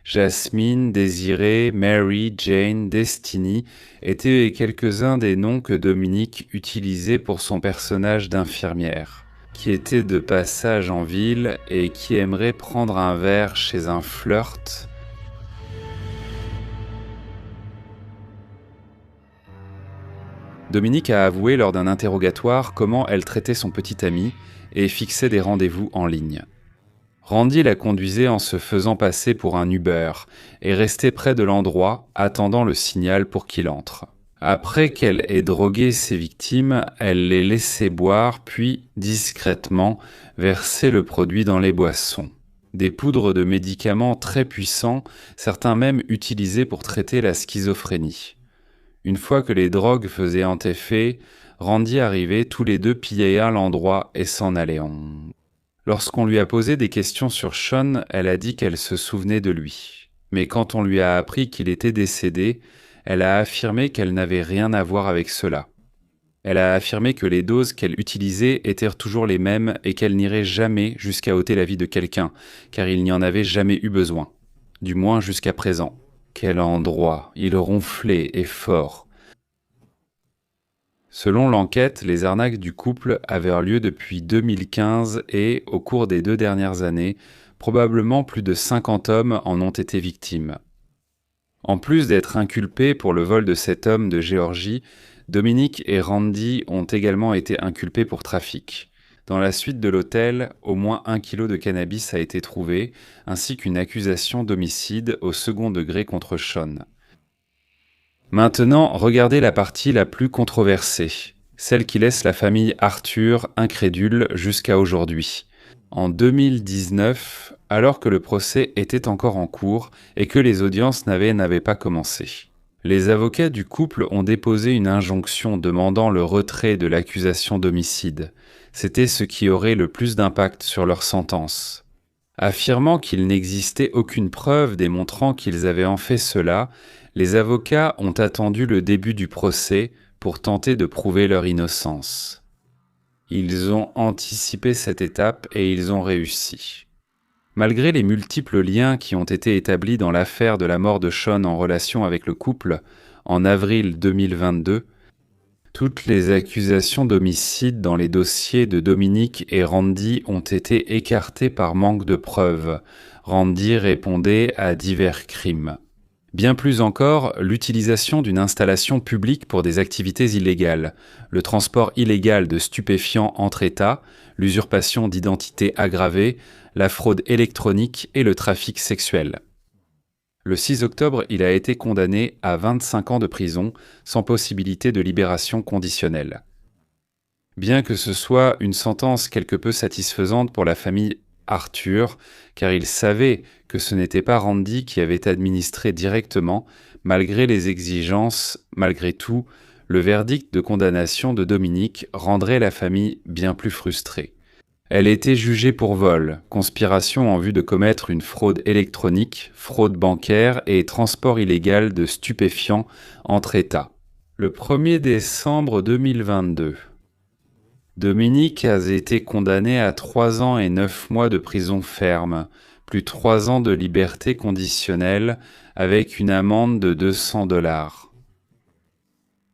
Jasmine, Désirée, Mary, Jane, Destiny étaient quelques-uns des noms que Dominique utilisait pour son personnage d'infirmière, qui était de passage en ville et qui aimerait prendre un verre chez un flirt. Dominique a avoué lors d'un interrogatoire comment elle traitait son petit ami et fixait des rendez-vous en ligne. Randy la conduisait en se faisant passer pour un Uber et restait près de l'endroit, attendant le signal pour qu'il entre. Après qu'elle ait drogué ses victimes, elle les laissait boire, puis, discrètement, verser le produit dans les boissons. Des poudres de médicaments très puissants, certains même utilisés pour traiter la schizophrénie. Une fois que les drogues faisaient effet, Randy arrivait, tous les deux pillaient l'endroit et s'en allaient. Lorsqu'on lui a posé des questions sur Sean, elle a dit qu'elle se souvenait de lui. Mais quand on lui a appris qu'il était décédé, elle a affirmé qu'elle n'avait rien à voir avec cela. Elle a affirmé que les doses qu'elle utilisait étaient toujours les mêmes et qu'elle n'irait jamais jusqu'à ôter la vie de quelqu'un, car il n'y en avait jamais eu besoin. Du moins jusqu'à présent. Quel endroit! Il ronflait et fort. Selon l'enquête, les arnaques du couple avaient lieu depuis 2015 et, au cours des 2 dernières années, probablement plus de 50 hommes en ont été victimes. En plus d'être inculpés pour le vol de cet homme de Géorgie, Dominique et Randy ont également été inculpés pour trafic. Dans la suite de l'hôtel, au moins 1 kilo de cannabis a été trouvé, ainsi qu'une accusation d'homicide au second degré contre Sean. Maintenant, regardez la partie la plus controversée, celle qui laisse la famille Arthur incrédule jusqu'à aujourd'hui. En 2019, alors que le procès était encore en cours et que les audiences n'avaient pas commencé. Les avocats du couple ont déposé une injonction demandant le retrait de l'accusation d'homicide. C'était ce qui aurait le plus d'impact sur leur sentence. Affirmant qu'il n'existait aucune preuve démontrant qu'ils avaient en fait cela, les avocats ont attendu le début du procès pour tenter de prouver leur innocence. Ils ont anticipé cette étape et ils ont réussi. Malgré les multiples liens qui ont été établis dans l'affaire de la mort de Sean en relation avec le couple, en avril 2022, toutes les accusations d'homicide dans les dossiers de Dominique et Randy ont été écartées par manque de preuves. Randy répondait à divers crimes. Bien plus encore, l'utilisation d'une installation publique pour des activités illégales, le transport illégal de stupéfiants entre États, l'usurpation d'identité aggravée, la fraude électronique et le trafic sexuel. Le 6 octobre, il a été condamné à 25 ans de prison, sans possibilité de libération conditionnelle. Bien que ce soit une sentence quelque peu satisfaisante pour la famille Arthur, car il savait que ce n'était pas Randy qui avait administré directement, malgré les exigences, malgré tout, le verdict de condamnation de Dominique rendrait la famille bien plus frustrée. Elle était jugée pour vol, conspiration en vue de commettre une fraude électronique, fraude bancaire et transport illégal de stupéfiants entre États. Le 1er décembre 2022, Dominique a été condamné à 3 ans et 9 mois de prison ferme, plus 3 ans de liberté conditionnelle avec une amende de $200.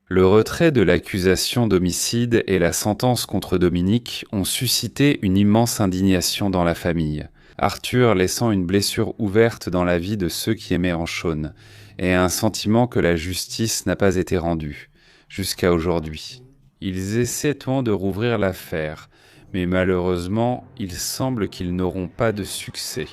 Le retrait de l'accusation d'homicide et la sentence contre Dominique ont suscité une immense indignation dans la famille, Arthur laissant une blessure ouverte dans la vie de ceux qui aimaient Sean, et un sentiment que la justice n'a pas été rendue, jusqu'à aujourd'hui. Ils essaient tant de rouvrir l'affaire, mais malheureusement, il semble qu'ils n'auront pas de succès.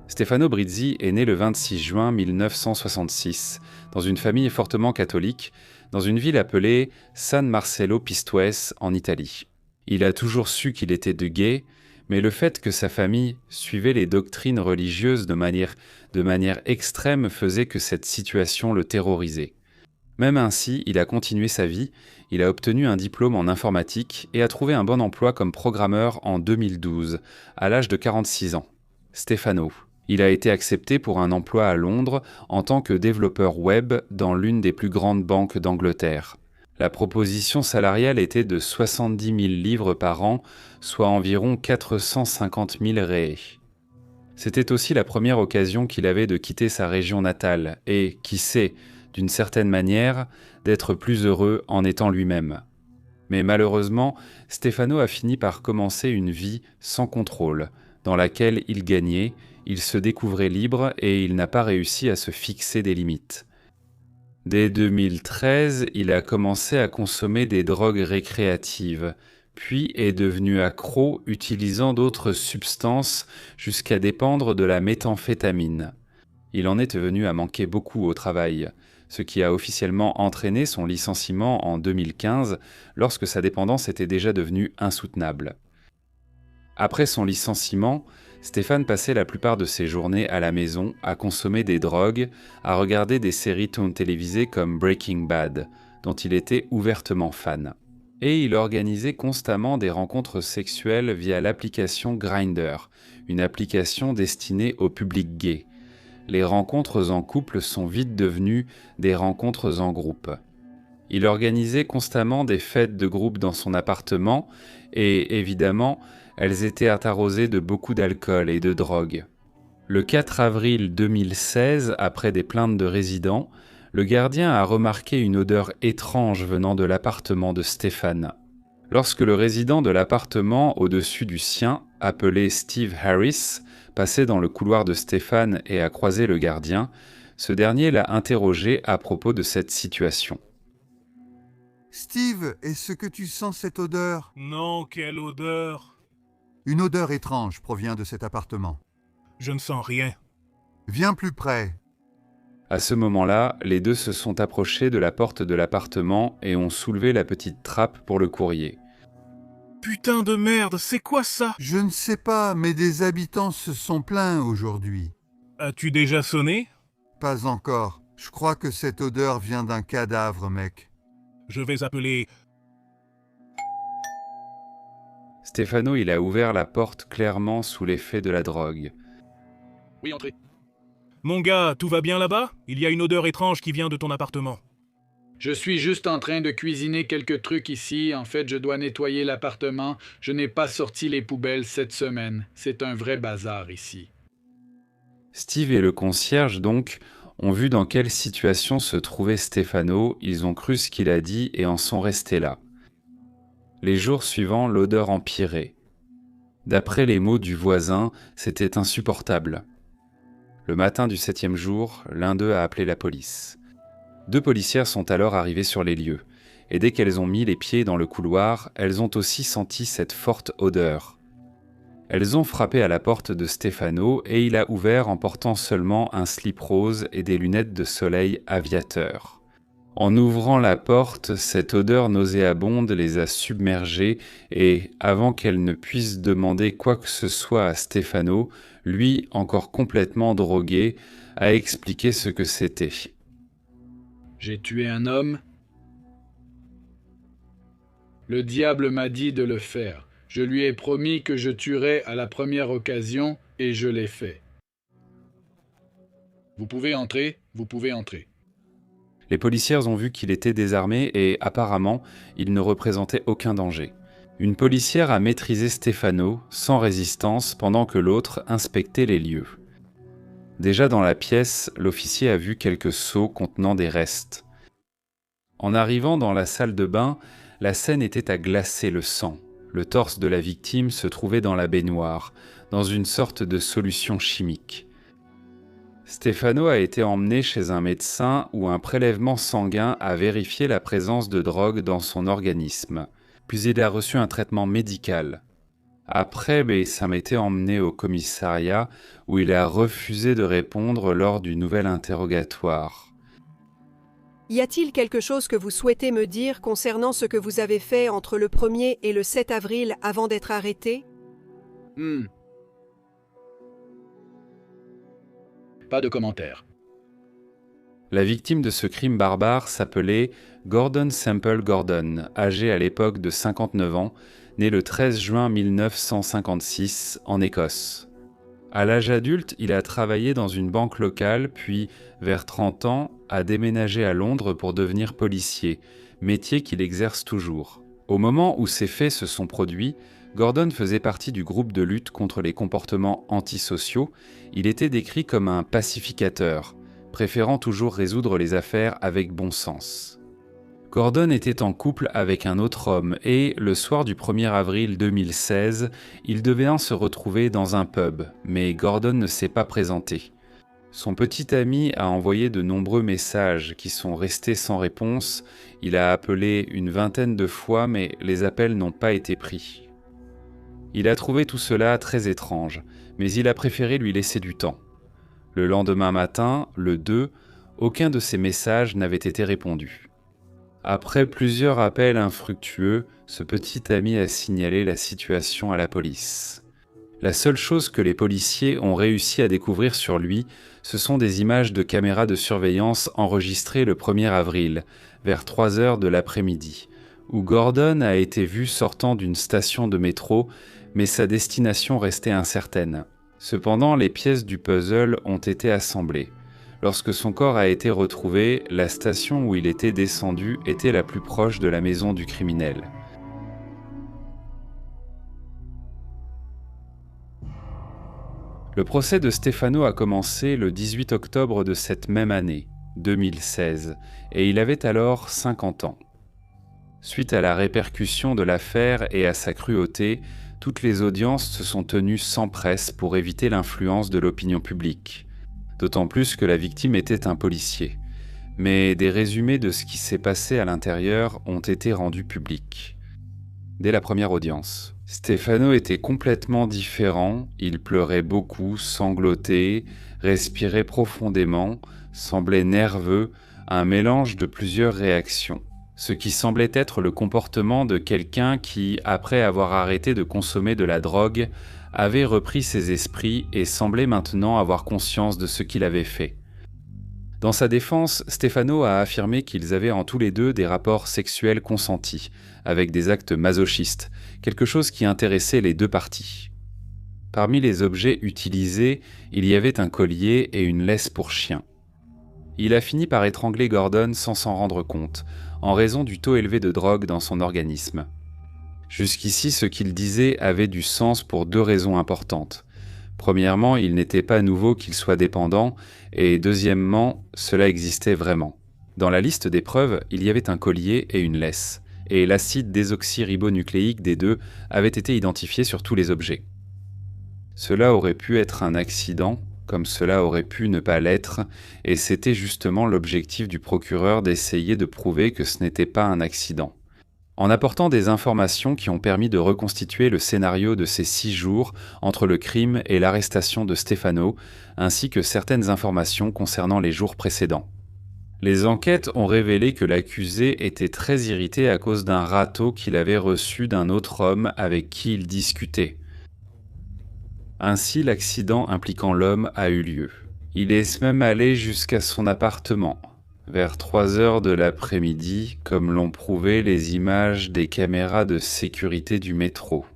Stefano Brizzi est né le 26 juin 1966 dans une famille fortement catholique, dans une ville appelée San Marcello Pistoiese en Italie. Il a toujours su qu'il était de gay, mais le fait que sa famille suivait les doctrines religieuses de manière extrême faisait que cette situation le terrorisait. Même ainsi, il a continué sa vie, il a obtenu un diplôme en informatique et a trouvé un bon emploi comme programmeur en 2012, à l'âge de 46 ans. Stefano. Il a été accepté pour un emploi à Londres en tant que développeur web dans l'une des plus grandes banques d'Angleterre. La proposition salariale était de 70 000 livres par an, soit environ 450 000 réés. C'était aussi la première occasion qu'il avait de quitter sa région natale et, qui sait, d'une certaine manière, d'être plus heureux en étant lui-même. Mais malheureusement, Stefano a fini par commencer une vie sans contrôle, dans laquelle il gagnait, il se découvrait libre et il n'a pas réussi à se fixer des limites. Dès 2013, il a commencé à consommer des drogues récréatives, puis est devenu accro utilisant d'autres substances jusqu'à dépendre de la méthamphétamine. Il en est venu à manquer beaucoup au travail, ce qui a officiellement entraîné son licenciement en 2015 lorsque sa dépendance était déjà devenue insoutenable. Après son licenciement, Stéphane passait la plupart de ses journées à la maison à consommer des drogues, à regarder des séries télévisées comme Breaking Bad, dont il était ouvertement fan. Et il organisait constamment des rencontres sexuelles via l'application Grindr, une application destinée au public gay. Les rencontres en couple sont vite devenues des rencontres en groupe. Il organisait constamment des fêtes de groupe dans son appartement et, évidemment, elles étaient arrosées de beaucoup d'alcool et de drogue. Le 4 avril 2016, après des plaintes de résidents, le gardien a remarqué une odeur étrange venant de l'appartement de Stéphane. Lorsque le résident de l'appartement au-dessus du sien, appelé Steve Harris, passait dans le couloir de Stéphane et a croisé le gardien, ce dernier l'a interrogé à propos de cette situation. « Steve, est-ce que tu sens cette odeur ?»« Non, quelle odeur ?»« Une odeur étrange provient de cet appartement. »« Je ne sens rien. »« Viens plus près. » À ce moment-là, les deux se sont approchés de la porte de l'appartement et ont soulevé la petite trappe pour le courrier. « Putain de merde, c'est quoi ça ?»« Je ne sais pas, mais des habitants se sont plaints aujourd'hui. »« As-tu déjà sonné ?»« Pas encore. Je crois que cette odeur vient d'un cadavre, mec. »« Je vais appeler... » Stefano, il a ouvert la porte clairement sous l'effet de la drogue. « Oui, entrez. »« Mon gars, tout va bien là-bas ? Il y a une odeur étrange qui vient de ton appartement. »« Je suis juste en train de cuisiner quelques trucs ici. En fait, je dois nettoyer l'appartement. Je n'ai pas sorti les poubelles cette semaine. C'est un vrai bazar ici. » Steve et le concierge, donc, ont vu dans quelle situation se trouvait Stefano, ils ont cru ce qu'il a dit et en sont restés là. Les jours suivants, l'odeur empirait. D'après les mots du voisin, c'était insupportable. Le matin du 7e jour, l'un d'eux a appelé la police. 2 policières sont alors arrivées sur les lieux, et dès qu'elles ont mis les pieds dans le couloir, elles ont aussi senti cette forte odeur. Elles ont frappé à la porte de Stefano et il a ouvert en portant seulement un slip rose et des lunettes de soleil aviateur. En ouvrant la porte, cette odeur nauséabonde les a submergées et, avant qu'elles ne puissent demander quoi que ce soit à Stefano, lui, encore complètement drogué, a expliqué ce que c'était. « J'ai tué un homme. Le diable m'a dit de le faire. Je lui ai promis que je tuerais à la première occasion et je l'ai fait. Vous pouvez entrer, vous pouvez entrer. » Les policières ont vu qu'il était désarmé et, apparemment, il ne représentait aucun danger. Une policière a maîtrisé Stefano, sans résistance, pendant que l'autre inspectait les lieux. Déjà dans la pièce, l'officier a vu quelques seaux contenant des restes. En arrivant dans la salle de bain, la scène était à glacer le sang. Le torse de la victime se trouvait dans la baignoire, dans une sorte de solution chimique. Stefano a été emmené chez un médecin où un prélèvement sanguin a vérifié la présence de drogue dans son organisme, puis il a reçu un traitement médical. Après, ça m'a été emmené au commissariat où il a refusé de répondre lors du nouvel interrogatoire. Y a-t-il quelque chose que vous souhaitez me dire concernant ce que vous avez fait entre le 1er et le 7 avril avant d'être arrêté? Pas de commentaire. La victime de ce crime barbare s'appelait Gordon Semple Gordon, âgé à l'époque de 59 ans, né le 13 juin 1956 en Écosse. À l'âge adulte, il a travaillé dans une banque locale, puis, vers 30 ans, a déménagé à Londres pour devenir policier, métier qu'il exerce toujours. Au moment où ces faits se sont produits, Gordon faisait partie du groupe de lutte contre les comportements antisociaux. Il était décrit comme un pacificateur, préférant toujours résoudre les affaires avec bon sens. Gordon était en couple avec un autre homme et, le soir du 1er avril 2016, ils devaient se retrouver dans un pub, mais Gordon ne s'est pas présenté. Son petit ami a envoyé de nombreux messages qui sont restés sans réponse. Il a appelé une vingtaine de fois, mais les appels n'ont pas été pris. Il a trouvé tout cela très étrange, mais il a préféré lui laisser du temps. Le lendemain matin, le 2, aucun de ces messages n'avait été répondu. Après plusieurs appels infructueux, ce petit ami a signalé la situation à la police. La seule chose que les policiers ont réussi à découvrir sur lui, ce sont des images de caméras de surveillance enregistrées le 1er avril, vers 3 heures de l'après-midi, où Gordon a été vu sortant d'une station de métro, mais sa destination restait incertaine. Cependant, les pièces du puzzle ont été assemblées. Lorsque son corps a été retrouvé, la station où il était descendu était la plus proche de la maison du criminel. Le procès de Stefano a commencé le 18 octobre de cette même année, 2016, et il avait alors 50 ans. Suite à la répercussion de l'affaire et à sa cruauté, toutes les audiences se sont tenues sans presse pour éviter l'influence de l'opinion publique. D'autant plus que la victime était un policier. Mais des résumés de ce qui s'est passé à l'intérieur ont été rendus publics. Dès la première audience, Stefano était complètement différent, il pleurait beaucoup, sanglotait, respirait profondément, semblait nerveux, un mélange de plusieurs réactions. Ce qui semblait être le comportement de quelqu'un qui, après avoir arrêté de consommer de la drogue, avait repris ses esprits et semblait maintenant avoir conscience de ce qu'il avait fait. Dans sa défense, Stefano a affirmé qu'ils avaient en tous les deux des rapports sexuels consentis, avec des actes masochistes, quelque chose qui intéressait les deux parties. Parmi les objets utilisés, il y avait un collier et une laisse pour chien. Il a fini par étrangler Gordon sans s'en rendre compte, en raison du taux élevé de drogue dans son organisme. Jusqu'ici, ce qu'il disait avait du sens pour deux raisons importantes. Premièrement, il n'était pas nouveau qu'il soit dépendant, et deuxièmement, cela existait vraiment. Dans la liste des preuves, il y avait un collier et une laisse, et l'acide désoxyribonucléique des deux avait été identifié sur tous les objets. Cela aurait pu être un accident, comme cela aurait pu ne pas l'être, et c'était justement l'objectif du procureur d'essayer de prouver que ce n'était pas un accident. En apportant des informations qui ont permis de reconstituer le scénario de ces 6 jours entre le crime et l'arrestation de Stefano, ainsi que certaines informations concernant les jours précédents. Les enquêtes ont révélé que l'accusé était très irrité à cause d'un râteau qu'il avait reçu d'un autre homme avec qui il discutait. Ainsi, l'accident impliquant l'homme a eu lieu. Il est même allé jusqu'à son appartement, vers 3 heures de l'après-midi, comme l'ont prouvé les images des caméras de sécurité du métro.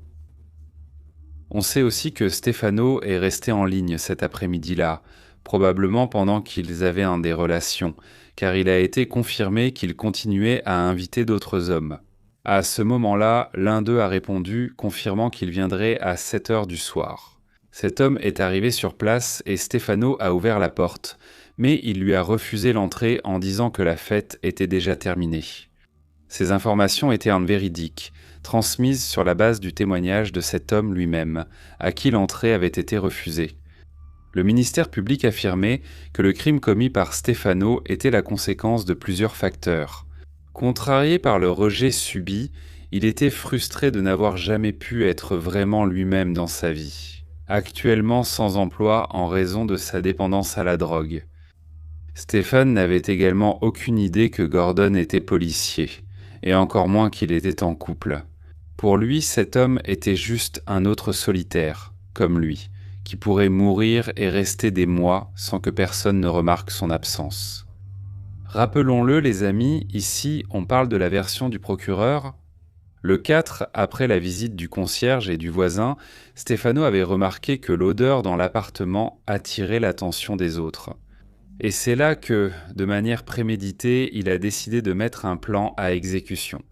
On sait aussi que Stefano est resté en ligne cet après-midi-là, probablement pendant qu'ils avaient des relations, car il a été confirmé qu'il continuait à inviter d'autres hommes. À ce moment-là, l'un d'eux a répondu, confirmant qu'il viendrait à 7 heures du soir. Cet homme est arrivé sur place et Stefano a ouvert la porte, mais il lui a refusé l'entrée en disant que la fête était déjà terminée. Ces informations étaient véridiques, transmises sur la base du témoignage de cet homme lui-même, à qui l'entrée avait été refusée. Le ministère public affirmait que le crime commis par Stefano était la conséquence de plusieurs facteurs. Contrarié par le rejet subi, Il était frustré de n'avoir jamais pu être vraiment lui-même dans sa vie, actuellement sans emploi en raison de sa dépendance à la drogue. Stéphane n'avait également aucune idée que Gordon était policier, et encore moins qu'il était en couple. Pour lui, cet homme était juste un autre solitaire, comme lui, qui pourrait mourir et rester des mois sans que personne ne remarque son absence. Rappelons-le les amis, ici on parle de la version du procureur. Le 4, après la visite du concierge et du voisin, Stéphano avait remarqué que l'odeur dans l'appartement attirait l'attention des autres. Et c'est là que, de manière préméditée, il a décidé de mettre un plan à exécution.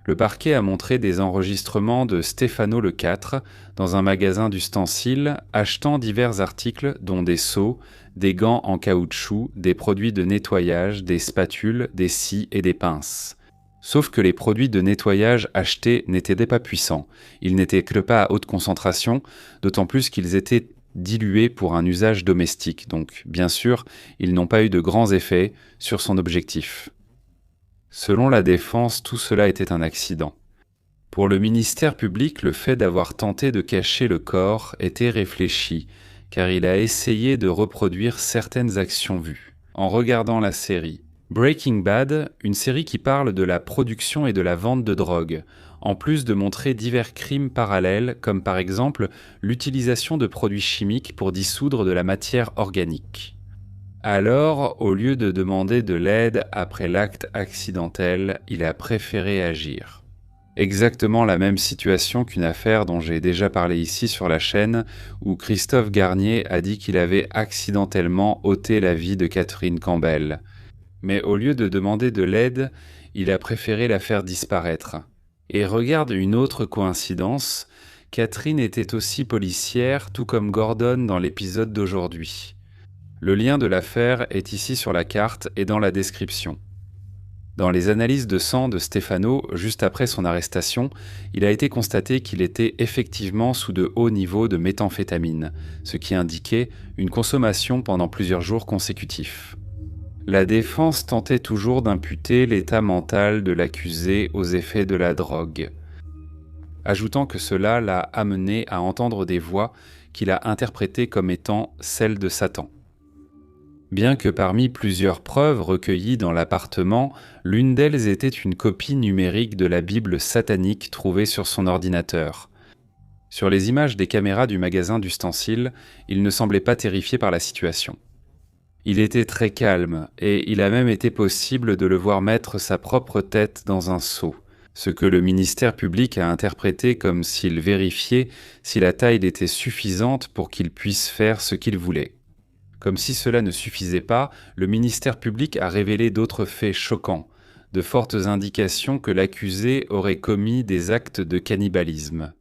Le parquet a montré des enregistrements de Stéphano le 4 dans un magasin d'ustensiles achetant divers articles dont des seaux, des gants en caoutchouc, des produits de nettoyage, des spatules, des scies et des pinces. Sauf que les produits de nettoyage achetés n'étaient pas puissants, ils n'étaient que pas à haute concentration, d'autant plus qu'ils étaient dilués pour un usage domestique, donc bien sûr, ils n'ont pas eu de grands effets sur son objectif. Selon la défense, tout cela était un accident. Pour le ministère public, le fait d'avoir tenté de cacher le corps était réfléchi, car il a essayé de reproduire certaines actions vues. En regardant la série Breaking Bad, une série qui parle de la production et de la vente de drogue, en plus de montrer divers crimes parallèles, comme par exemple l'utilisation de produits chimiques pour dissoudre de la matière organique. Alors, au lieu de demander de l'aide après l'acte accidentel, il a préféré agir. Exactement la même situation qu'une affaire dont j'ai déjà parlé ici sur la chaîne, où Christophe Garnier a dit qu'il avait accidentellement ôté la vie de Catherine Campbell. Mais au lieu de demander de l'aide, il a préféré la faire disparaître. Et regarde une autre coïncidence, Catherine était aussi policière, tout comme Gordon dans l'épisode d'aujourd'hui. Le lien de l'affaire est ici sur la carte et dans la description. Dans les analyses de sang de Stéphano, juste après son arrestation, il a été constaté qu'il était effectivement sous de hauts niveaux de méthamphétamine, ce qui indiquait une consommation pendant plusieurs jours consécutifs. La défense tentait toujours d'imputer l'état mental de l'accusé aux effets de la drogue, ajoutant que cela l'a amené à entendre des voix qu'il a interprétées comme étant celles de Satan. Bien que parmi plusieurs preuves recueillies dans l'appartement, l'une d'elles était une copie numérique de la Bible satanique trouvée sur son ordinateur. Sur les images des caméras du magasin d'ustensiles, il ne semblait pas terrifié par la situation. Il était très calme, et il a même été possible de le voir mettre sa propre tête dans un seau, ce que le ministère public a interprété comme s'il vérifiait si la taille était suffisante pour qu'il puisse faire ce qu'il voulait. Comme si cela ne suffisait pas, le ministère public a révélé d'autres faits choquants, de fortes indications que l'accusé aurait commis des actes de cannibalisme.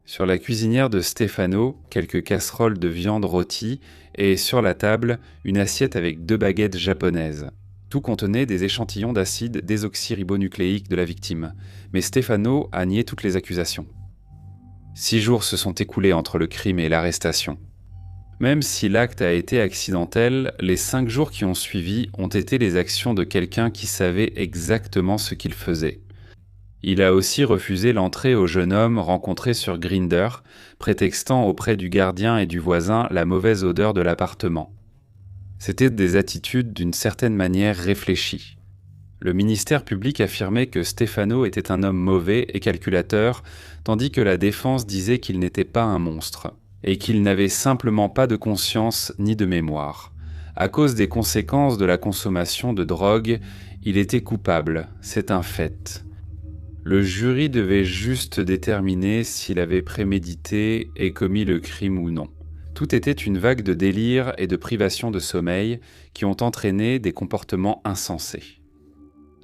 Sur la cuisinière de Stéphano, quelques casseroles de viande rôtie et sur la table, une assiette avec 2 baguettes japonaises. Tout contenait des échantillons d'acide désoxyribonucléique de la victime, mais Stéphano a nié toutes les accusations. 6 jours se sont écoulés entre le crime et l'arrestation. Même si l'acte a été accidentel, les 5 jours qui ont suivi ont été les actions de quelqu'un qui savait exactement ce qu'il faisait. Il a aussi refusé l'entrée au jeune homme rencontré sur Grindr, prétextant auprès du gardien et du voisin la mauvaise odeur de l'appartement. C'étaient des attitudes d'une certaine manière réfléchies. Le ministère public affirmait que Stéphano était un homme mauvais et calculateur, tandis que la défense disait qu'il n'était pas un monstre, et qu'il n'avait simplement pas de conscience ni de mémoire. À cause des conséquences de la consommation de drogue, il était coupable, c'est un fait. Le jury devait juste déterminer s'il avait prémédité et commis le crime ou non. Tout était une vague de délire et de privation de sommeil qui ont entraîné des comportements insensés.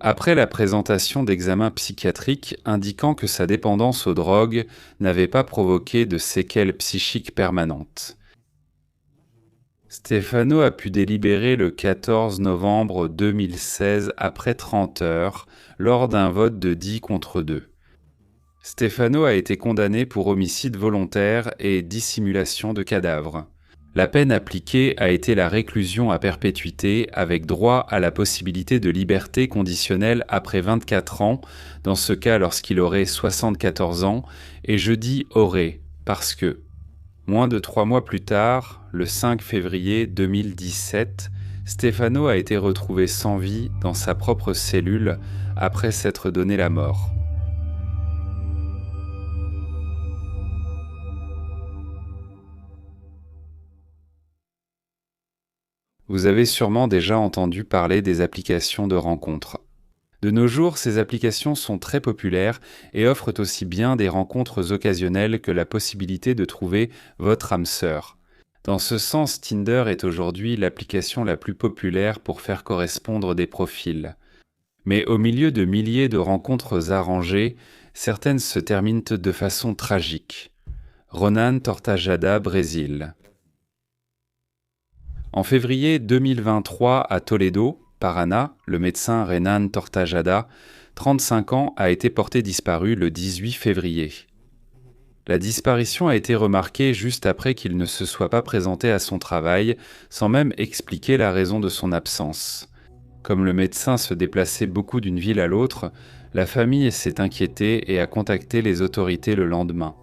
Après la présentation d'examens psychiatriques indiquant que sa dépendance aux drogues n'avait pas provoqué de séquelles psychiques permanentes, Stéphano a pu délibérer le 14 novembre 2016 après 30 heures lors d'un vote de 10 contre 2. Stéphano a été condamné pour homicide volontaire et dissimulation de cadavre. La peine appliquée a été la réclusion à perpétuité avec droit à la possibilité de liberté conditionnelle après 24 ans, dans ce cas lorsqu'il aurait 74 ans, et je dis aurait, parce que, moins de 3 mois plus tard, le 5 février 2017, Stefano a été retrouvé sans vie dans sa propre cellule après s'être donné la mort. Vous avez sûrement déjà entendu parler des applications de rencontres. De nos jours, ces applications sont très populaires et offrent aussi bien des rencontres occasionnelles que la possibilité de trouver votre âme sœur. Dans ce sens, Tinder est aujourd'hui l'application la plus populaire pour faire correspondre des profils. Mais au milieu de milliers de rencontres arrangées, certaines se terminent de façon tragique. Ronan Tortajada, Brésil. En février 2023, à Toledo, Paraná, le médecin Renan Tortajada, 35 ans, a été porté disparu le 18 février. La disparition a été remarquée juste après qu'il ne se soit pas présenté à son travail, sans même expliquer la raison de son absence. Comme le médecin se déplaçait beaucoup d'une ville à l'autre, la famille s'est inquiétée et a contacté les autorités le lendemain.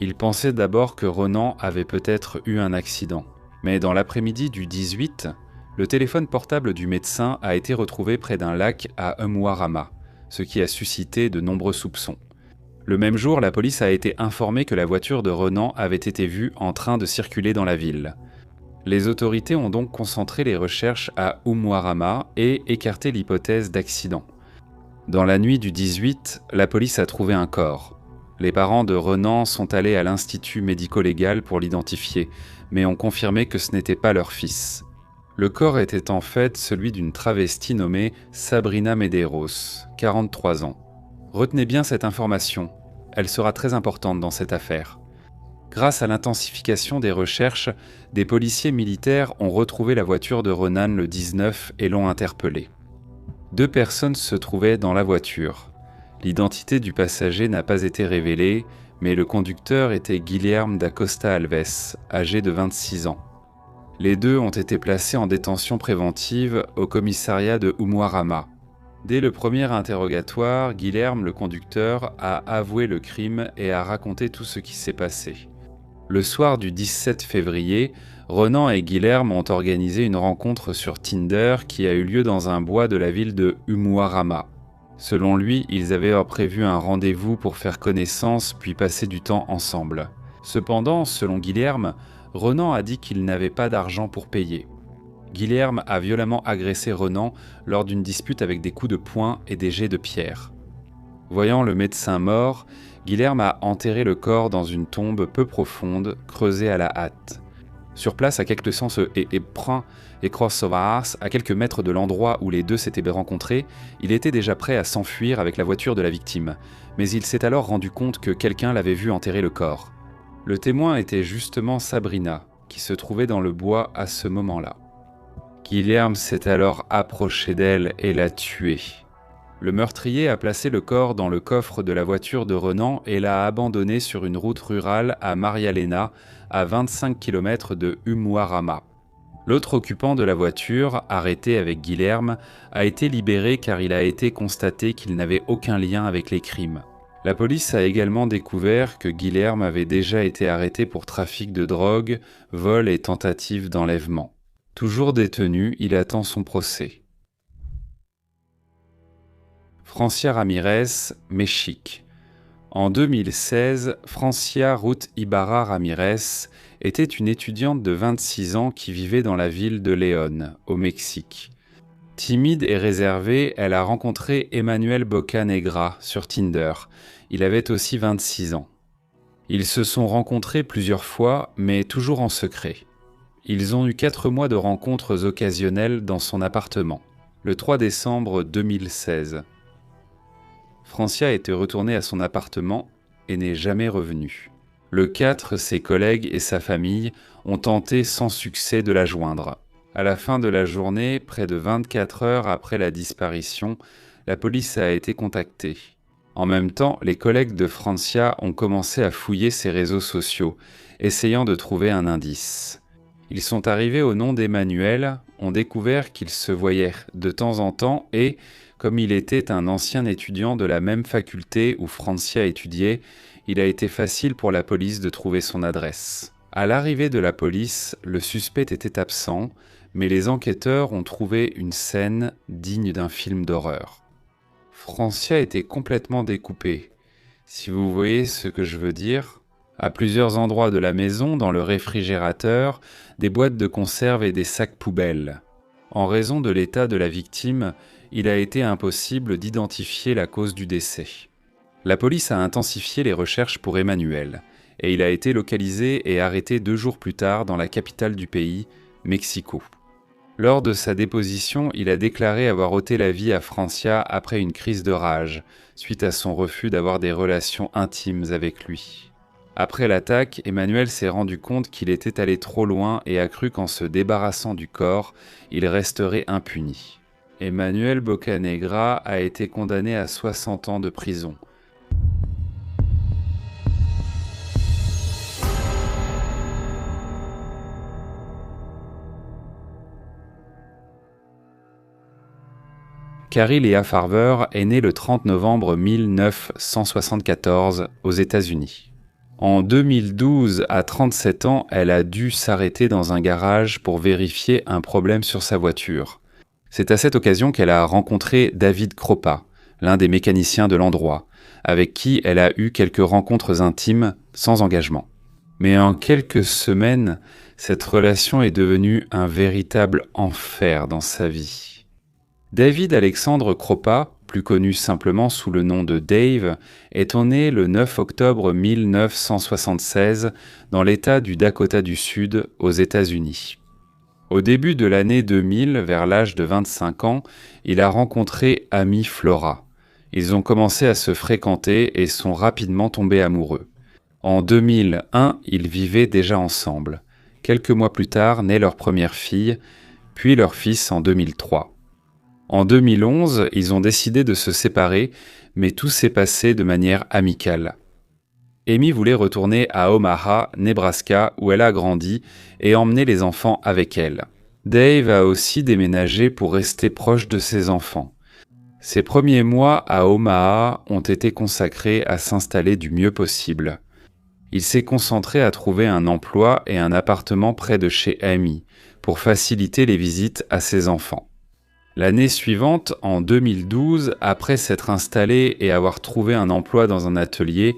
Ils pensaient d'abord que Ronan avait peut-être eu un accident. Mais dans l'après-midi du 18, le téléphone portable du médecin a été retrouvé près d'un lac à Umuarama, ce qui a suscité de nombreux soupçons. Le même jour, la police a été informée que la voiture de Ronan avait été vue en train de circuler dans la ville. Les autorités ont donc concentré les recherches à Umuarama et écarté l'hypothèse d'accident. Dans la nuit du 18, la police a trouvé un corps. Les parents de Ronan sont allés à l'institut médico-légal pour l'identifier, mais ont confirmé que ce n'était pas leur fils. Le corps était en fait celui d'une travestie nommée Sabrina Medeiros, 43 ans. Retenez bien cette information, elle sera très importante dans cette affaire. Grâce à l'intensification des recherches, des policiers militaires ont retrouvé la voiture de Ronan le 19 et l'ont interpellé. 2 personnes se trouvaient dans la voiture. L'identité du passager n'a pas été révélée, mais le conducteur était Guilherme da Costa Alves, âgé de 26 ans. Les 2 ont été placés en détention préventive au commissariat de Umuarama. Dès le premier interrogatoire, Guilherme, le conducteur, a avoué le crime et a raconté tout ce qui s'est passé. Le soir du 17 février, Ronan et Guilherme ont organisé une rencontre sur Tinder qui a eu lieu dans un bois de la ville de Umuarama. Selon lui, ils avaient prévu un rendez-vous pour faire connaissance puis passer du temps ensemble. Cependant, selon Guilherme, Ronan a dit qu'il n'avait pas d'argent pour payer. Guilherme a violemment agressé Ronan lors d'une dispute avec des coups de poing et des jets de pierre. Voyant le médecin mort, Guilherme a enterré le corps dans une tombe peu profonde, creusée à la hâte. Sur place, à quelques sens et Crossovars, à quelques mètres de l'endroit où les 2 s'étaient rencontrés, il était déjà prêt à s'enfuir avec la voiture de la victime. Mais il s'est alors rendu compte que quelqu'un l'avait vu enterrer le corps. Le témoin était justement Sabrina, qui se trouvait dans le bois à ce moment-là. Guilherme s'est alors approché d'elle et l'a tuée. Le meurtrier a placé le corps dans le coffre de la voiture de Ronan et l'a abandonné sur une route rurale à Marialena, à 25 km de Umuarama. L'autre occupant de la voiture, arrêté avec Guilherme, a été libéré car il a été constaté qu'il n'avait aucun lien avec les crimes. La police a également découvert que Guilherme avait déjà été arrêté pour trafic de drogue, vol et tentative d'enlèvement. Toujours détenu, il attend son procès. Francia Ramirez, Mexique. En 2016, Francia Ruth Ibarra Ramirez était une étudiante de 26 ans qui vivait dans la ville de León, au Mexique. Timide et réservée, elle a rencontré Emmanuel Bocanegra sur Tinder. Il avait aussi 26 ans. Ils se sont rencontrés plusieurs fois, mais toujours en secret. Ils ont eu 4 mois de rencontres occasionnelles dans son appartement, le 3 décembre 2016. Francia était retournée à son appartement et n'est jamais revenue. Le 4, ses collègues et sa famille ont tenté sans succès de la joindre. À la fin de la journée, près de 24 heures après la disparition, la police a été contactée. En même temps, les collègues de Francia ont commencé à fouiller ses réseaux sociaux, essayant de trouver un indice. Ils sont arrivés au nom d'Emmanuel, ont découvert qu'ils se voyaient de temps en temps et, comme il était un ancien étudiant de la même faculté où Francia étudiait, il a été facile pour la police de trouver son adresse. À l'arrivée de la police, le suspect était absent, mais les enquêteurs ont trouvé une scène digne d'un film d'horreur. Francia était complètement découpé. Si vous voyez ce que je veux dire, à plusieurs endroits de la maison, dans le réfrigérateur, des boîtes de conserve et des sacs poubelles. En raison de l'état de la victime, il a été impossible d'identifier la cause du décès. La police a intensifié les recherches pour Emmanuel, et il a été localisé et arrêté 2 jours plus tard dans la capitale du pays, Mexico. Lors de sa déposition, il a déclaré avoir ôté la vie à Francia après une crise de rage, suite à son refus d'avoir des relations intimes avec lui. Après l'attaque, Emmanuel s'est rendu compte qu'il était allé trop loin et a cru qu'en se débarrassant du corps, il resterait impuni. Emmanuel Bocanegra a été condamné à 60 ans de prison. Carrie Lea Farver est née le 30 novembre 1974 aux États-Unis. En 2012, à 37 ans, elle a dû s'arrêter dans un garage pour vérifier un problème sur sa voiture. C'est à cette occasion qu'elle a rencontré David Kroppa, l'un des mécaniciens de l'endroit, avec qui elle a eu quelques rencontres intimes sans engagement. Mais en quelques semaines, cette relation est devenue un véritable enfer dans sa vie. David Alexandre Kroppa, plus connu simplement sous le nom de Dave, est né le 9 octobre 1976 dans l'État du Dakota du Sud, aux États-Unis. Au début de l'année 2000, vers l'âge de 25 ans, il a rencontré Amy Flora. Ils ont commencé à se fréquenter et sont rapidement tombés amoureux. En 2001, ils vivaient déjà ensemble. Quelques mois plus tard, naît leur première fille, puis leur fils en 2003. En 2011, ils ont décidé de se séparer, mais tout s'est passé de manière amicale. Amy voulait retourner à Omaha, Nebraska, où elle a grandi, et emmener les enfants avec elle. Dave a aussi déménagé pour rester proche de ses enfants. Ses premiers mois à Omaha ont été consacrés à s'installer du mieux possible. Il s'est concentré à trouver un emploi et un appartement près de chez Amy, pour faciliter les visites à ses enfants. L'année suivante, en 2012, après s'être installé et avoir trouvé un emploi dans un atelier,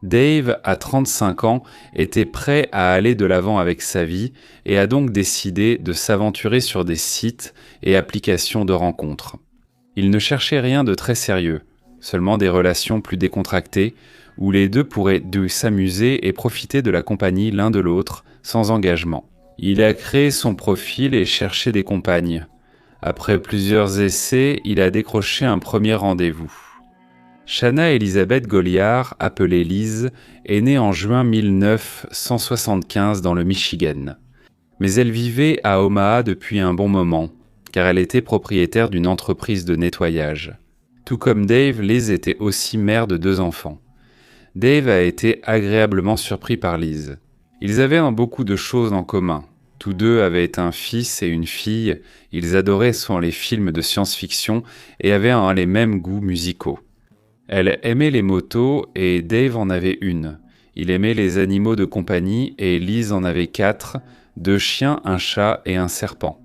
Dave, à 35 ans, était prêt à aller de l'avant avec sa vie et a donc décidé de s'aventurer sur des sites et applications de rencontres. Il ne cherchait rien de très sérieux, seulement des relations plus décontractées, où les deux pourraient s'amuser et profiter de la compagnie l'un de l'autre, sans engagement. Il a créé son profil et cherché des compagnes. Après plusieurs essais, il a décroché un premier rendez-vous. Shanna Elizabeth Goliard, appelée Liz, est née en juin 1975 dans le Michigan. Mais elle vivait à Omaha depuis un bon moment, car elle était propriétaire d'une entreprise de nettoyage. Tout comme Dave, Liz était aussi mère de 2 enfants. Dave a été agréablement surpris par Liz. Ils avaient beaucoup de choses en commun. Tous deux avaient un fils et une fille, ils adoraient les films de science-fiction et avaient les mêmes goûts musicaux. Elle aimait les motos et Dave en avait une. Il aimait les animaux de compagnie et Liz en avait 4, 2 chiens, un chat et un serpent.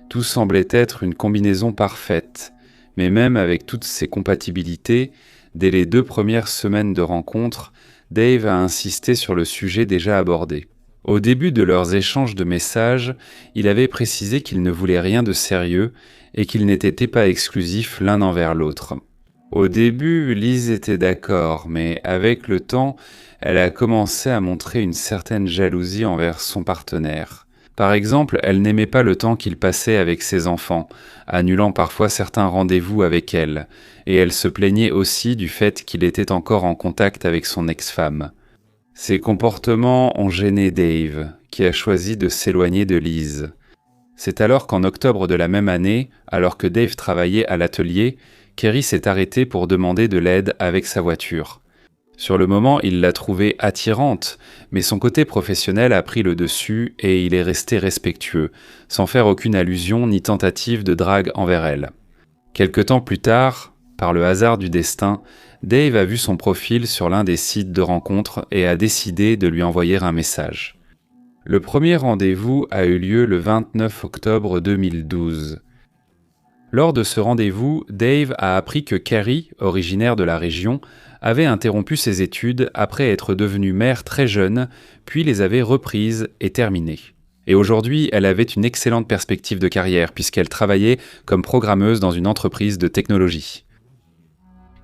Tout semblait être une combinaison parfaite, mais même avec toutes ces compatibilités, dès les 2 premières semaines de rencontre, Dave a insisté sur le sujet déjà abordé. Au début de leurs échanges de messages, il avait précisé qu'il ne voulait rien de sérieux et qu'ils n'étaient pas exclusifs l'un envers l'autre. Au début, Liz était d'accord, mais avec le temps, elle a commencé à montrer une certaine jalousie envers son partenaire. Par exemple, elle n'aimait pas le temps qu'il passait avec ses enfants, annulant parfois certains rendez-vous avec elle, et elle se plaignait aussi du fait qu'il était encore en contact avec son ex-femme. Ces comportements ont gêné Dave, qui a choisi de s'éloigner de Liz. C'est alors qu'en octobre de la même année, alors que Dave travaillait à l'atelier, Kerry s'est arrêté pour demander de l'aide avec sa voiture. Sur le moment, il l'a trouvée attirante, mais son côté professionnel a pris le dessus et il est resté respectueux, sans faire aucune allusion ni tentative de drague envers elle. Quelque temps plus tard, par le hasard du destin, Dave a vu son profil sur l'un des sites de rencontres et a décidé de lui envoyer un message. Le premier rendez-vous a eu lieu le 29 octobre 2012. Lors de ce rendez-vous, Dave a appris que Carrie, originaire de la région, avait interrompu ses études après être devenue mère très jeune, puis les avait reprises et terminées. Et aujourd'hui, elle avait une excellente perspective de carrière puisqu'elle travaillait comme programmeuse dans une entreprise de technologie.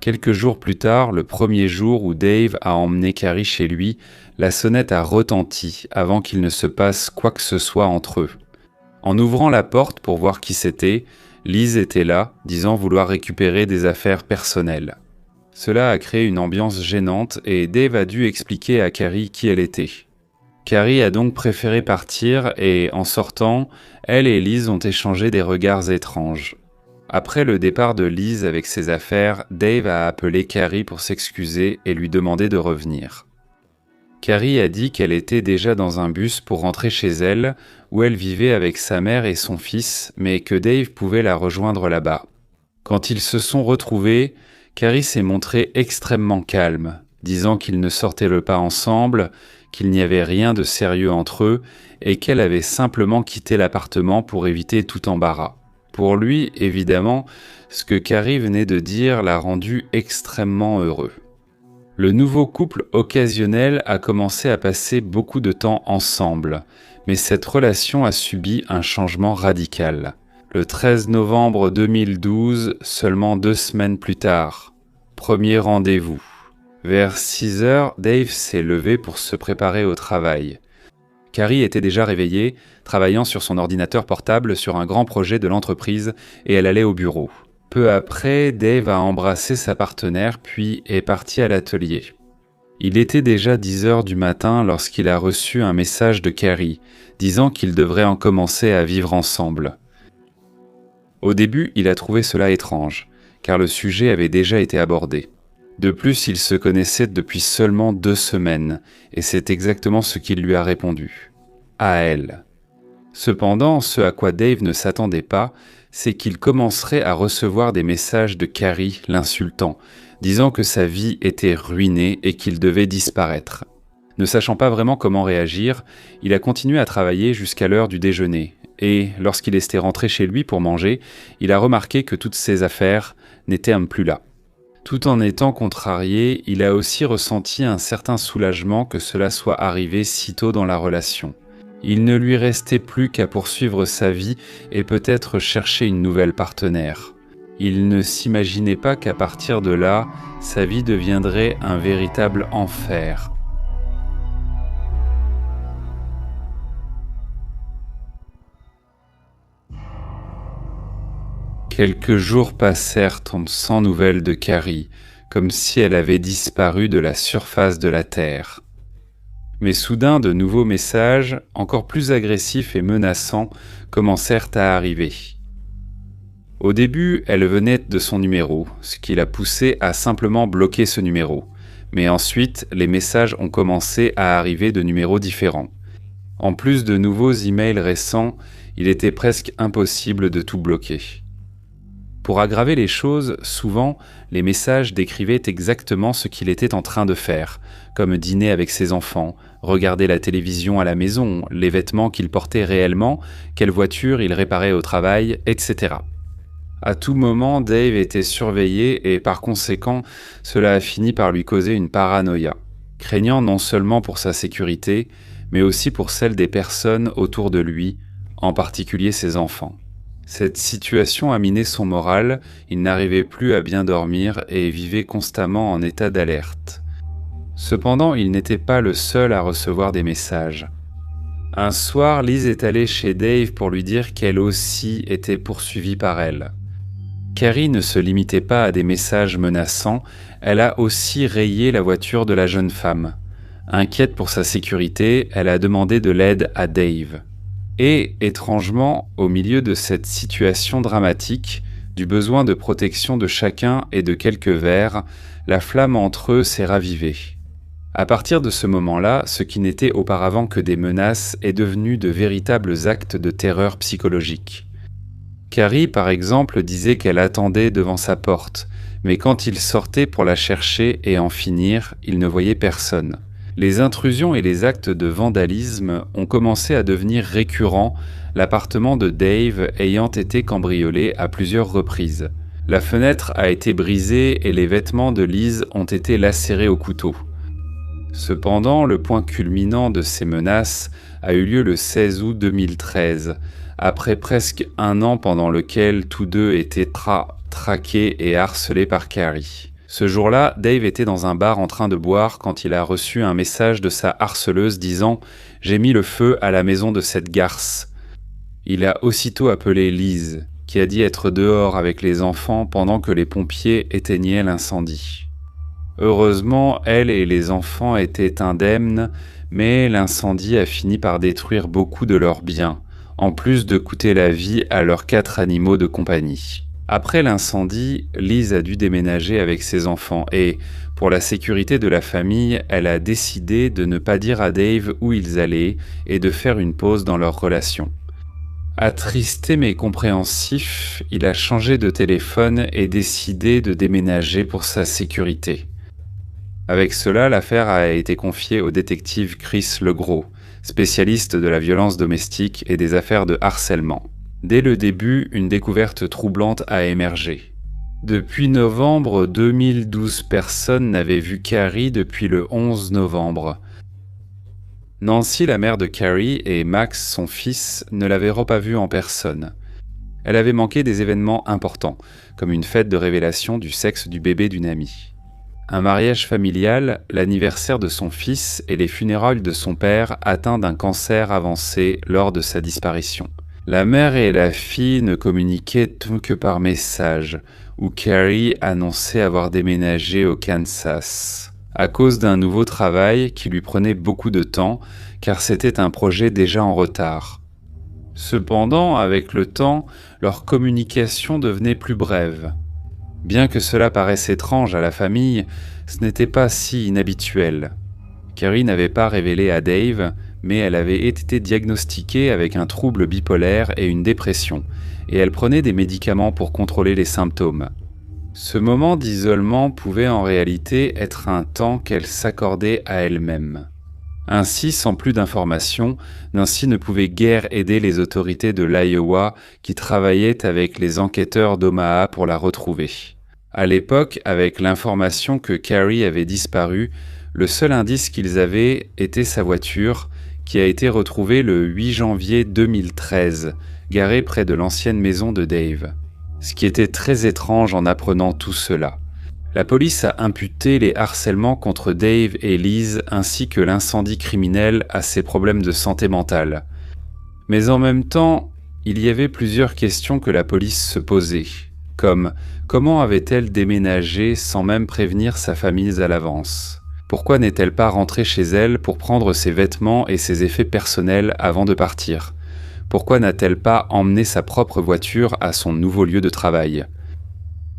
Quelques jours plus tard, le premier jour où Dave a emmené Carrie chez lui, la sonnette a retenti avant qu'il ne se passe quoi que ce soit entre eux. En ouvrant la porte pour voir qui c'était, Liz était là, disant vouloir récupérer des affaires personnelles. Cela a créé une ambiance gênante et Dave a dû expliquer à Carrie qui elle était. Carrie a donc préféré partir et, en sortant, elle et Liz ont échangé des regards étranges. Après le départ de Liz avec ses affaires, Dave a appelé Carrie pour s'excuser et lui demander de revenir. Carrie a dit qu'elle était déjà dans un bus pour rentrer chez elle, où elle vivait avec sa mère et son fils, mais que Dave pouvait la rejoindre là-bas. Quand ils se sont retrouvés, Carrie s'est montrée extrêmement calme, disant qu'ils ne sortaient le pas ensemble, qu'il n'y avait rien de sérieux entre eux et qu'elle avait simplement quitté l'appartement pour éviter tout embarras. Pour lui, évidemment, ce que Carrie venait de dire l'a rendu extrêmement heureux. Le nouveau couple occasionnel a commencé à passer beaucoup de temps ensemble, mais cette relation a subi un changement radical. Le 13 novembre 2012, seulement 2 semaines plus tard. Premier rendez-vous. Vers 6 heures, Dave s'est levé pour se préparer au travail. Carrie était déjà réveillée, travaillant sur son ordinateur portable sur un grand projet de l'entreprise et elle allait au bureau. Peu après, Dave a embrassé sa partenaire puis est parti à l'atelier. Il était déjà 10 heures du matin lorsqu'il a reçu un message de Carrie, disant qu'ils devraient en commencer à vivre ensemble. Au début, il a trouvé cela étrange, car le sujet avait déjà été abordé. De plus, ils se connaissaient depuis seulement 2 semaines, et c'est exactement ce qu'il lui a répondu. À elle. Cependant, ce à quoi Dave ne s'attendait pas, c'est qu'il commencerait à recevoir des messages de Carrie l'insultant, disant que sa vie était ruinée et qu'il devait disparaître. Ne sachant pas vraiment comment réagir, il a continué à travailler jusqu'à l'heure du déjeuner, et lorsqu'il était rentré chez lui pour manger, il a remarqué que toutes ses affaires n'étaient même plus là. Tout en étant contrarié, il a aussi ressenti un certain soulagement que cela soit arrivé si tôt dans la relation. Il ne lui restait plus qu'à poursuivre sa vie et peut-être chercher une nouvelle partenaire. Il ne s'imaginait pas qu'à partir de là, sa vie deviendrait un véritable enfer. Quelques jours passèrent sans nouvelles de Carrie, comme si elle avait disparu de la surface de la Terre. Mais soudain, de nouveaux messages, encore plus agressifs et menaçants, commencèrent à arriver. Au début, elle venait de son numéro, ce qui l'a poussé à simplement bloquer ce numéro. Mais ensuite, les messages ont commencé à arriver de numéros différents. En plus de nouveaux emails récents, il était presque impossible de tout bloquer. Pour aggraver les choses, souvent, les messages décrivaient exactement ce qu'il était en train de faire, comme dîner avec ses enfants, regarder la télévision à la maison, les vêtements qu'il portait réellement, quelle voiture il réparait au travail, etc. À tout moment, Dave était surveillé et par conséquent, cela a fini par lui causer une paranoïa, craignant non seulement pour sa sécurité, mais aussi pour celle des personnes autour de lui, en particulier ses enfants. Cette situation a miné son moral, il n'arrivait plus à bien dormir et vivait constamment en état d'alerte. Cependant, il n'était pas le seul à recevoir des messages. Un soir, Liz est allée chez Dave pour lui dire qu'elle aussi était poursuivie par elle. Carrie ne se limitait pas à des messages menaçants, elle a aussi rayé la voiture de la jeune femme. Inquiète pour sa sécurité, elle a demandé de l'aide à Dave. Et, étrangement, au milieu de cette situation dramatique, Du besoin de protection de chacun et de quelques verres, la flamme entre eux s'est ravivée. À partir de ce moment-là, ce qui n'était auparavant que des menaces est devenu de véritables actes de terreur psychologique. Carrie, par exemple, disait qu'elle attendait devant sa porte, mais quand il sortait pour la chercher et en finir, il ne voyait personne. Les intrusions et les actes de vandalisme ont commencé à devenir récurrents, l'appartement de Dave ayant été cambriolé à plusieurs reprises. La fenêtre a été brisée et les vêtements de Liz ont été lacérés au couteau. Cependant, le point culminant de ces menaces a eu lieu le 16 août 2013, après presque un an pendant lequel tous deux étaient traqués et harcelés par Carrie. Ce jour-là, Dave était dans un bar en train de boire quand il a reçu un message de sa harceleuse disant « J'ai mis le feu à la maison de cette garce ». Il a aussitôt appelé Liz, qui a dit être dehors avec les enfants pendant que les pompiers éteignaient l'incendie. Heureusement, elle et les enfants étaient indemnes, mais l'incendie a fini par détruire beaucoup de leurs biens, en plus de coûter la vie à leurs 4 animaux de compagnie. Après l'incendie, Liz a dû déménager avec ses enfants et, pour la sécurité de la famille, elle a décidé de ne pas dire à Dave où ils allaient et de faire une pause dans leur relation. Attristé mais compréhensif, il a changé de téléphone et décidé de déménager pour sa sécurité. Avec cela, l'affaire a été confiée au détective Chris Legros, spécialiste de la violence domestique et des affaires de harcèlement. Dès le début, une découverte troublante a émergé. Depuis novembre 2012, personne n'avait vu Carrie depuis le 11 novembre. Nancy, la mère de Carrie, et Max, son fils, ne l'avaient pas vue en personne. Elle avait manqué des événements importants, comme une fête de révélation du sexe du bébé d'une amie. Un mariage familial, l'anniversaire de son fils et les funérailles de son père atteints d'un cancer avancé lors de sa disparition. La mère et la fille ne communiquaient que par message, où Carrie annonçait avoir déménagé au Kansas, à cause d'un nouveau travail qui lui prenait beaucoup de temps, car c'était un projet déjà en retard. Cependant, avec le temps, leur communication devenait plus brève. Bien que cela paraisse étrange à la famille, ce n'était pas si inhabituel. Carrie n'avait pas révélé à Dave, mais elle avait été diagnostiquée avec un trouble bipolaire et une dépression, et elle prenait des médicaments pour contrôler les symptômes. Ce moment d'isolement pouvait en réalité être un temps qu'elle s'accordait à elle-même. Ainsi, sans plus d'informations, Nancy ne pouvait guère aider les autorités de l'Iowa qui travaillaient avec les enquêteurs d'Omaha pour la retrouver. À l'époque, avec l'information que Carrie avait disparu, le seul indice qu'ils avaient était sa voiture, qui a été retrouvée le 8 janvier 2013, garée près de l'ancienne maison de Dave. Ce qui était très étrange en apprenant tout cela. La police a imputé les harcèlements contre Dave et Liz ainsi que l'incendie criminel à ses problèmes de santé mentale. Mais en même temps, il y avait plusieurs questions que la police se posait, comme comment avait-elle déménagé sans même prévenir sa famille à l'avance ? Pourquoi n'est-elle pas rentrée chez elle pour prendre ses vêtements et ses effets personnels avant de partir ? Pourquoi n'a-t-elle pas emmené sa propre voiture à son nouveau lieu de travail ?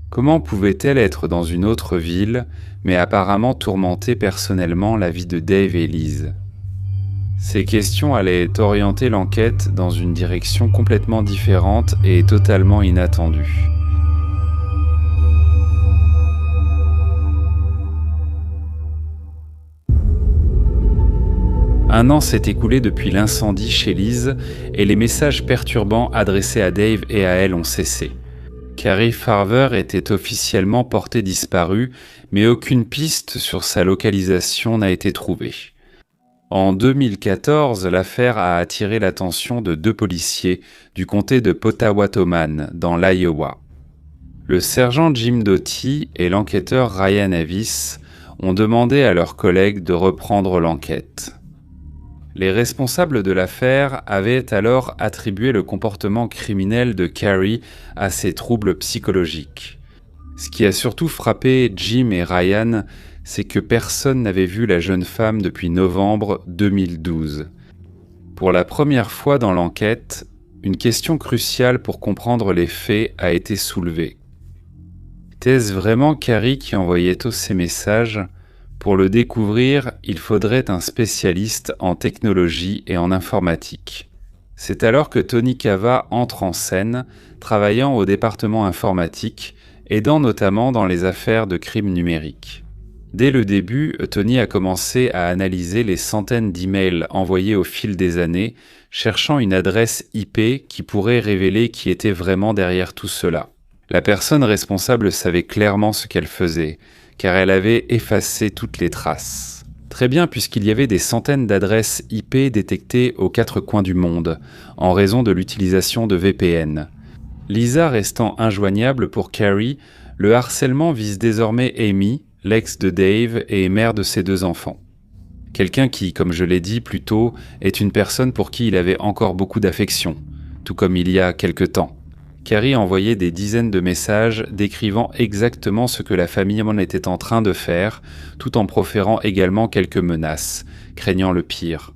Comment pouvait-elle être dans une autre ville, mais apparemment tourmenter personnellement la vie de Dave et Liz ? Ces questions allaient orienter l'enquête dans une direction complètement différente et totalement inattendue. Un an s'est écoulé depuis l'incendie chez Liz et les messages perturbants adressés à Dave et à elle ont cessé. Carrie Farver était officiellement portée disparue, mais aucune piste sur sa localisation n'a été trouvée. En 2014, l'affaire a attiré l'attention de 2 policiers du comté de Pottawatomie, dans l'Iowa. Le sergent Jim Doty et l'enquêteur Ryan Avis ont demandé à leurs collègues de reprendre l'enquête. Les responsables de l'affaire avaient alors attribué le comportement criminel de Carrie à ses troubles psychologiques. Ce qui a surtout frappé Jim et Ryan, c'est que personne n'avait vu la jeune femme depuis novembre 2012. Pour la première fois dans l'enquête, une question cruciale pour comprendre les faits a été soulevée. Était-ce vraiment Carrie qui envoyait tous ces messages? Pour le découvrir, il faudrait un spécialiste en technologie et en informatique. C'est alors que Tony Cava entre en scène, travaillant au département informatique, aidant notamment dans les affaires de crimes numériques. Dès le début, Tony a commencé à analyser les centaines d'emails envoyés au fil des années, cherchant une adresse IP qui pourrait révéler qui était vraiment derrière tout cela. La personne responsable savait clairement ce qu'elle faisait, car elle avait effacé toutes les traces. Très bien, puisqu'il y avait des centaines d'adresses IP détectées aux 4 coins du monde, en raison de l'utilisation de VPN. Lisa restant injoignable pour Carrie, le harcèlement vise désormais Amy, l'ex de Dave et mère de ses 2 enfants. Quelqu'un qui, comme je l'ai dit plus tôt, est une personne pour qui il avait encore beaucoup d'affection, tout comme il y a quelque temps. Carrie envoyait des dizaines de messages décrivant exactement ce que la famille en était en train de faire, tout en proférant également quelques menaces, craignant le pire.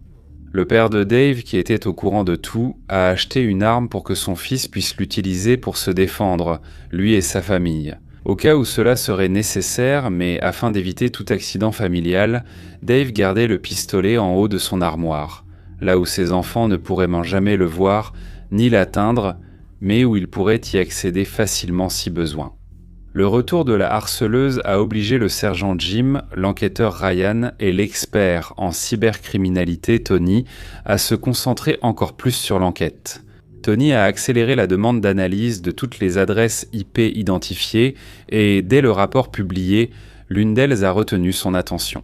Le père de Dave, qui était au courant de tout, a acheté une arme pour que son fils puisse l'utiliser pour se défendre, lui et sa famille. Au cas où cela serait nécessaire, mais afin d'éviter tout accident familial, Dave gardait le pistolet en haut de son armoire, là où ses enfants ne pourraient jamais le voir ni l'atteindre, mais où il pourrait y accéder facilement si besoin. Le retour de la harceleuse a obligé le sergent Jim, l'enquêteur Ryan et l'expert en cybercriminalité Tony à se concentrer encore plus sur l'enquête. Tony a accéléré la demande d'analyse de toutes les adresses IP identifiées et, dès le rapport publié, l'une d'elles a retenu son attention.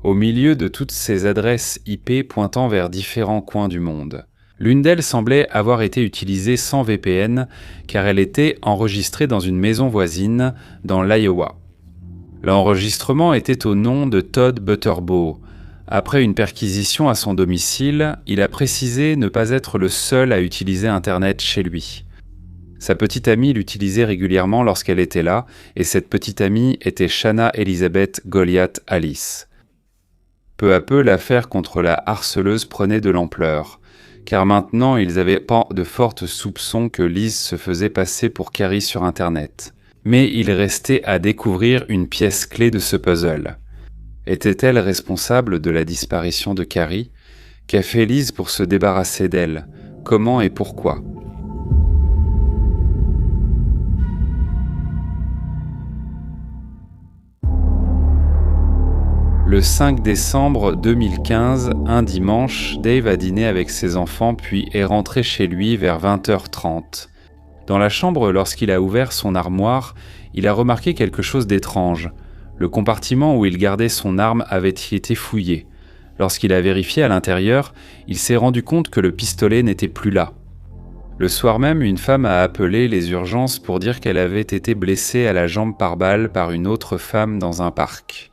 Au milieu de toutes ces adresses IP pointant vers différents coins du monde, l'une d'elles semblait avoir été utilisée sans VPN car elle était enregistrée dans une maison voisine dans l'Iowa. L'enregistrement était au nom de Todd Butterbaugh. Après une perquisition à son domicile, il a précisé ne pas être le seul à utiliser Internet chez lui. Sa petite amie l'utilisait régulièrement lorsqu'elle était là, et cette petite amie était Shanna Elizabeth Goliath Alice. Peu à peu, l'affaire contre la harceleuse prenait de l'ampleur, car maintenant ils avaient pas de forts soupçons que Liz se faisait passer pour Carrie sur Internet. Mais il restait à découvrir une pièce clé de ce puzzle. Était-elle responsable de la disparition de Carrie? Qu'a fait Liz pour se débarrasser d'elle? Comment et pourquoi? Le 5 décembre 2015, un dimanche, Dave a dîné avec ses enfants puis est rentré chez lui vers 20h30. Dans la chambre, lorsqu'il a ouvert son armoire, il a remarqué quelque chose d'étrange. Le compartiment où il gardait son arme avait été fouillé. Lorsqu'il a vérifié à l'intérieur, il s'est rendu compte que le pistolet n'était plus là. Le soir même, une femme a appelé les urgences pour dire qu'elle avait été blessée à la jambe par balle par une autre femme dans un parc.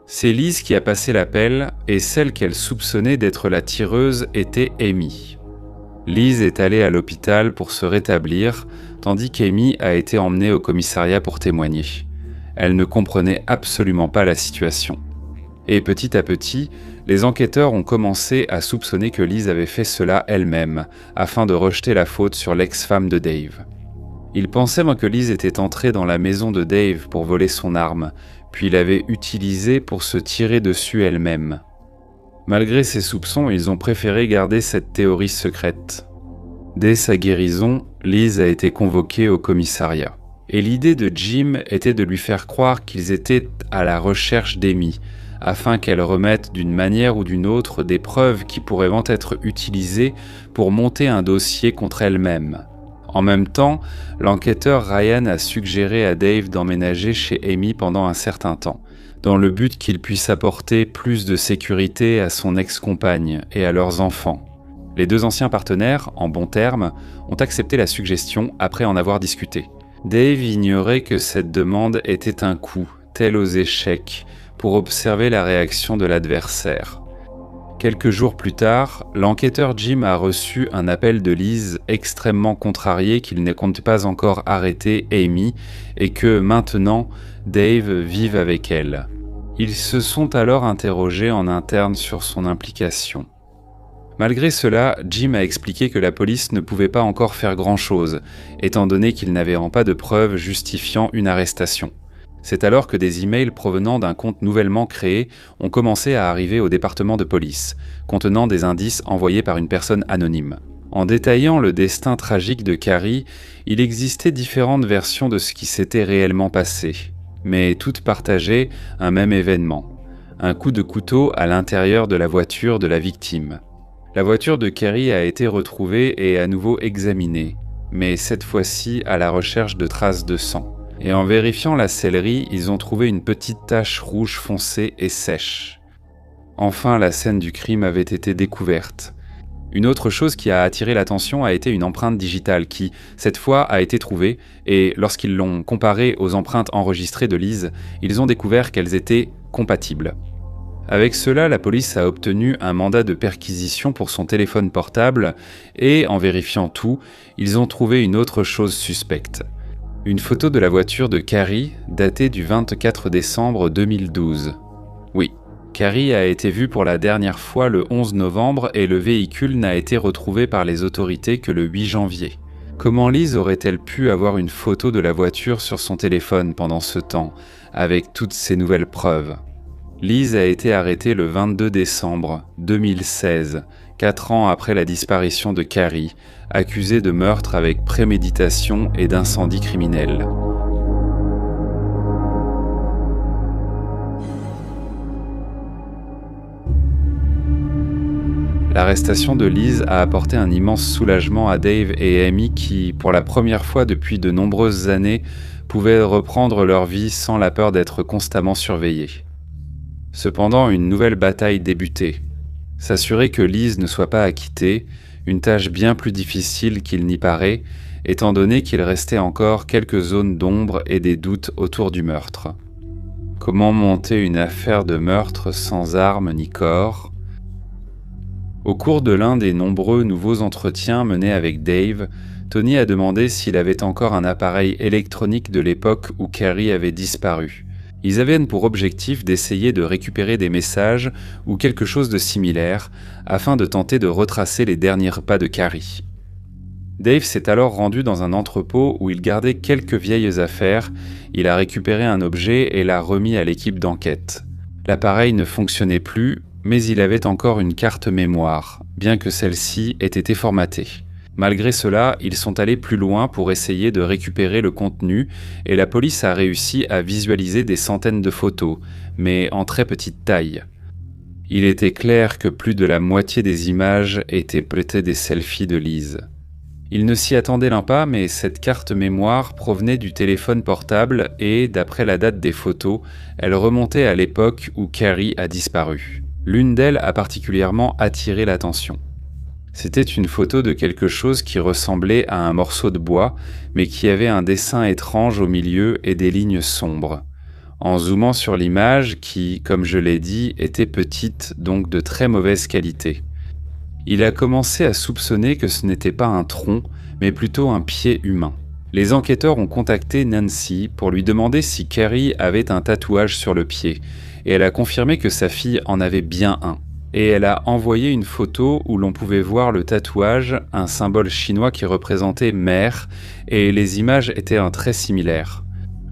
C'est Liz qui a passé l'appel et celle qu'elle soupçonnait d'être la tireuse était Amy. Liz est allée à l'hôpital pour se rétablir, tandis qu'Amy a été emmenée au commissariat pour témoigner. Elle ne comprenait absolument pas la situation. Et petit à petit, les enquêteurs ont commencé à soupçonner que Liz avait fait cela elle-même, afin de rejeter la faute sur l'ex-femme de Dave. Ils pensaient que Liz était entrée dans la maison de Dave pour voler son arme, puis l'avait utilisée pour se tirer dessus elle-même. Malgré ces soupçons, ils ont préféré garder cette théorie secrète. Dès sa guérison, Liz a été convoquée au commissariat. Et l'idée de Jim était de lui faire croire qu'ils étaient à la recherche d'Amy, afin qu'elle remette d'une manière ou d'une autre des preuves qui pourraient être utilisées pour monter un dossier contre elle-même. En même temps, l'enquêteur Ryan a suggéré à Dave d'emménager chez Amy pendant un certain temps, dans le but qu'il puisse apporter plus de sécurité à son ex-compagne et à leurs enfants. Les 2 anciens partenaires, en bons termes, ont accepté la suggestion après en avoir discuté. Dave ignorait que cette demande était un coup, tel aux échecs, pour observer la réaction de l'adversaire. Quelques jours plus tard, l'enquêteur Jim a reçu un appel de Liz extrêmement contrarié qu'il ne compte pas encore arrêter Amy et que maintenant Dave vive avec elle. Ils se sont alors interrogés en interne sur son implication. Malgré cela, Jim a expliqué que la police ne pouvait pas encore faire grand-chose, étant donné qu'il n'avait pas de preuves justifiant une arrestation. C'est alors que des emails provenant d'un compte nouvellement créé ont commencé à arriver au département de police, contenant des indices envoyés par une personne anonyme. En détaillant le destin tragique de Carrie, il existait différentes versions de ce qui s'était réellement passé, mais toutes partageaient un même événement, un coup de couteau à l'intérieur de la voiture de la victime. La voiture de Carrie a été retrouvée et à nouveau examinée, mais cette fois-ci à la recherche de traces de sang. Et en vérifiant la sellerie, ils ont trouvé une petite tache rouge foncée et sèche. Enfin, la scène du crime avait été découverte. Une autre chose qui a attiré l'attention a été une empreinte digitale qui, cette fois, a été trouvée, et lorsqu'ils l'ont comparée aux empreintes enregistrées de Liz, ils ont découvert qu'elles étaient compatibles. Avec cela, la police a obtenu un mandat de perquisition pour son téléphone portable et, en vérifiant tout, ils ont trouvé une autre chose suspecte. Une photo de la voiture de Carrie datée du 24 décembre 2012. Oui, Carrie a été vue pour la dernière fois le 11 novembre et le véhicule n'a été retrouvé par les autorités que le 8 janvier. Comment Liz aurait-elle pu avoir une photo de la voiture sur son téléphone pendant ce temps, avec toutes ces nouvelles preuves ? Liz a été arrêtée le 22 décembre 2016, 4 ans après la disparition de Carrie, accusée de meurtre avec préméditation et d'incendie criminel. L'arrestation de Liz a apporté un immense soulagement à Dave et Amy qui, pour la première fois depuis de nombreuses années, pouvaient reprendre leur vie sans la peur d'être constamment surveillés. Cependant, une nouvelle bataille débutait. S'assurer que Liz ne soit pas acquittée, une tâche bien plus difficile qu'il n'y paraît, étant donné qu'il restait encore quelques zones d'ombre et des doutes autour du meurtre. Comment monter une affaire de meurtre sans armes ni corps ? Au cours de l'un des nombreux nouveaux entretiens menés avec Dave, Tony a demandé s'il avait encore un appareil électronique de l'époque où Carrie avait disparu. Ils avaient pour objectif d'essayer de récupérer des messages ou quelque chose de similaire afin de tenter de retracer les derniers pas de Carrie. Dave s'est alors rendu dans un entrepôt où il gardait quelques vieilles affaires, il a récupéré un objet et l'a remis à l'équipe d'enquête. L'appareil ne fonctionnait plus, mais il avait encore une carte mémoire, bien que celle-ci ait été formatée. Malgré cela, ils sont allés plus loin pour essayer de récupérer le contenu et la police a réussi à visualiser des centaines de photos, mais en très petite taille. Il était clair que plus de la moitié des images étaient peut-être des selfies de Liz. Ils ne s'y attendaient pas, mais cette carte mémoire provenait du téléphone portable et, d'après la date des photos, elle remontait à l'époque où Carrie a disparu. L'une d'elles a particulièrement attiré l'attention. C'était une photo de quelque chose qui ressemblait à un morceau de bois, mais qui avait un dessin étrange au milieu et des lignes sombres. En zoomant sur l'image, qui, comme je l'ai dit, était petite, donc de très mauvaise qualité, il a commencé à soupçonner que ce n'était pas un tronc, mais plutôt un pied humain. Les enquêteurs ont contacté Nancy pour lui demander si Carrie avait un tatouage sur le pied, et elle a confirmé que sa fille en avait bien un. Et elle a envoyé une photo où l'on pouvait voir le tatouage, un symbole chinois qui représentait mère, et les images étaient très similaires.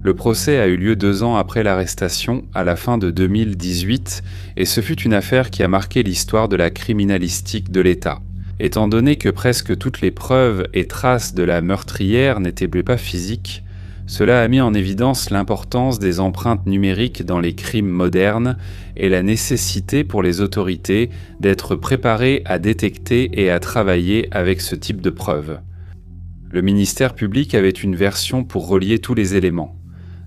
Le procès a eu lieu 2 ans après l'arrestation, à la fin de 2018, et ce fut une affaire qui a marqué l'histoire de la criminalistique de l'État. Étant donné que presque toutes les preuves et traces de la meurtrière n'étaient pas physiques, cela a mis en évidence l'importance des empreintes numériques dans les crimes modernes et la nécessité pour les autorités d'être préparées à détecter et à travailler avec ce type de preuves. Le ministère public avait une version pour relier tous les éléments.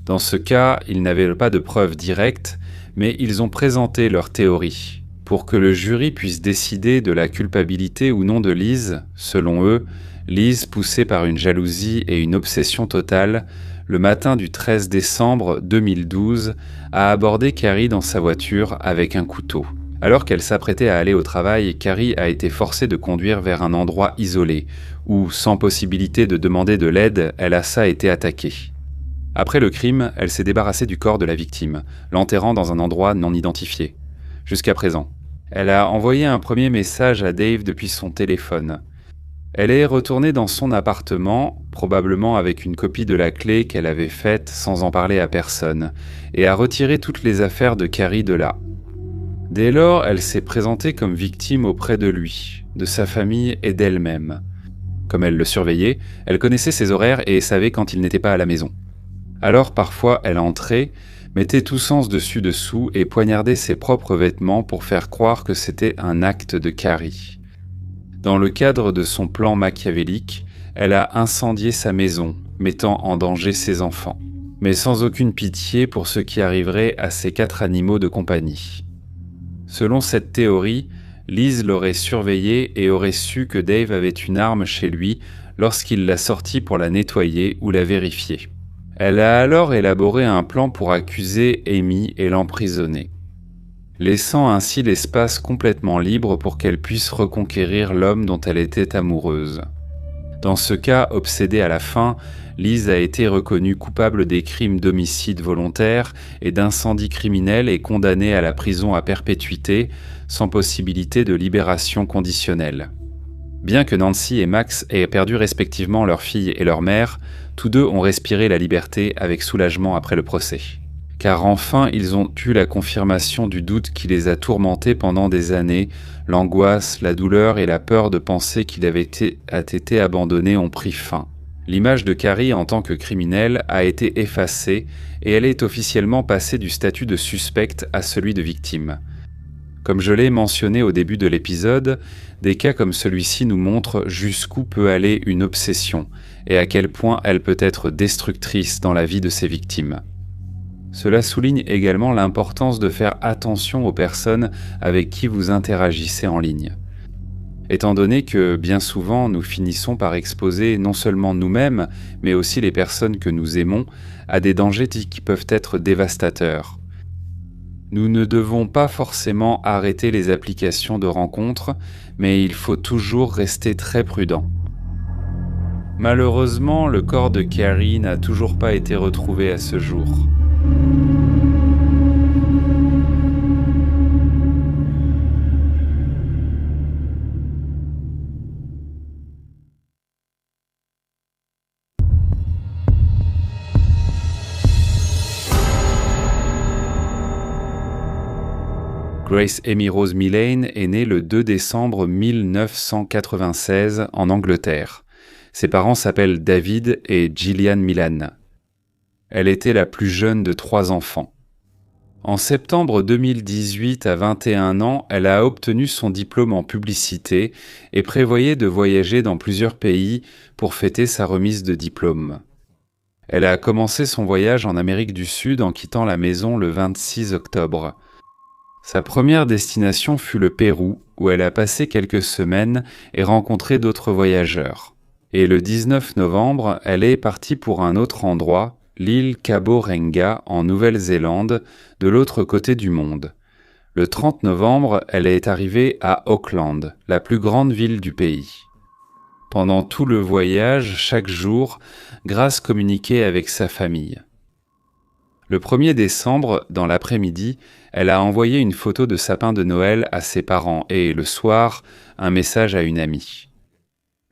Dans ce cas, ils n'avaient pas de preuves directes, mais ils ont présenté leur théorie. Pour que le jury puisse décider de la culpabilité ou non de Liz, selon eux, Liz, poussée par une jalousie et une obsession totale, le matin du 13 décembre 2012, a abordé Carrie dans sa voiture avec un couteau. Alors qu'elle s'apprêtait à aller au travail, Carrie a été forcée de conduire vers un endroit isolé, où, sans possibilité de demander de l'aide, elle a été attaquée. Après le crime, elle s'est débarrassée du corps de la victime, l'enterrant dans un endroit non identifié. Jusqu'à présent, Elle a envoyé un premier message à Dave depuis son téléphone. Elle est retournée dans son appartement, probablement avec une copie de la clé qu'elle avait faite sans en parler à personne, et a retiré toutes les affaires de Carrie de là. Dès lors, elle s'est présentée comme victime auprès de lui, de sa famille et d'elle-même. Comme elle le surveillait, elle connaissait ses horaires et savait quand il n'était pas à la maison. Alors parfois, elle entrait, mettait tout sens dessus-dessous et poignardait ses propres vêtements pour faire croire que c'était un acte de Carrie. Dans le cadre de son plan machiavélique, elle a incendié sa maison, mettant en danger ses enfants, mais sans aucune pitié pour ce qui arriverait à ses 4 animaux de compagnie. Selon cette théorie, Liz l'aurait surveillée et aurait su que Dave avait une arme chez lui lorsqu'il l'a sortie pour la nettoyer ou la vérifier. Elle a alors élaboré un plan pour accuser Amy et l'emprisonner, laissant ainsi l'espace complètement libre pour qu'elle puisse reconquérir l'homme dont elle était amoureuse. Dans ce cas, obsédée à la fin, Liz a été reconnue coupable des crimes d'homicide volontaire et d'incendie criminel et condamnée à la prison à perpétuité, sans possibilité de libération conditionnelle. Bien que Nancy et Max aient perdu respectivement leur fille et leur mère, tous deux ont respiré la liberté avec soulagement après le procès. Car enfin, ils ont eu la confirmation du doute qui les a tourmentés pendant des années, l'angoisse, la douleur et la peur de penser qu'il avait été abandonné ont pris fin. L'image de Carrie en tant que criminelle a été effacée et elle est officiellement passée du statut de suspecte à celui de victime. Comme je l'ai mentionné au début de l'épisode, des cas comme celui-ci nous montrent jusqu'où peut aller une obsession et à quel point elle peut être destructrice dans la vie de ses victimes. Cela souligne également l'importance de faire attention aux personnes avec qui vous interagissez en ligne. Étant donné que, bien souvent, nous finissons par exposer non seulement nous-mêmes, mais aussi les personnes que nous aimons, à des dangers qui peuvent être dévastateurs. Nous ne devons pas forcément arrêter les applications de rencontres, mais il faut toujours rester très prudent. Malheureusement, le corps de Carrie n'a toujours pas été retrouvé à ce jour. Grace Amy Rose Millane est née le 2 décembre 1996 en Angleterre. Ses parents s'appellent David et Gillian Millane. Elle était la plus jeune de 3 enfants. En septembre 2018, à 21 ans, elle a obtenu son diplôme en publicité et prévoyait de voyager dans plusieurs pays pour fêter sa remise de diplôme. Elle a commencé son voyage en Amérique du Sud en quittant la maison le 26 octobre. Sa première destination fut le Pérou, où elle a passé quelques semaines et rencontré d'autres voyageurs. Et le 19 novembre, elle est partie pour un autre endroit, l'île Cabo Renga, en Nouvelle-Zélande, de l'autre côté du monde. Le 30 novembre, elle est arrivée à Auckland, la plus grande ville du pays. Pendant tout le voyage, chaque jour, Grace communiquait avec sa famille. Le 1er décembre, dans l'après-midi, elle a envoyé une photo de sapin de Noël à ses parents et, le soir, un message à une amie.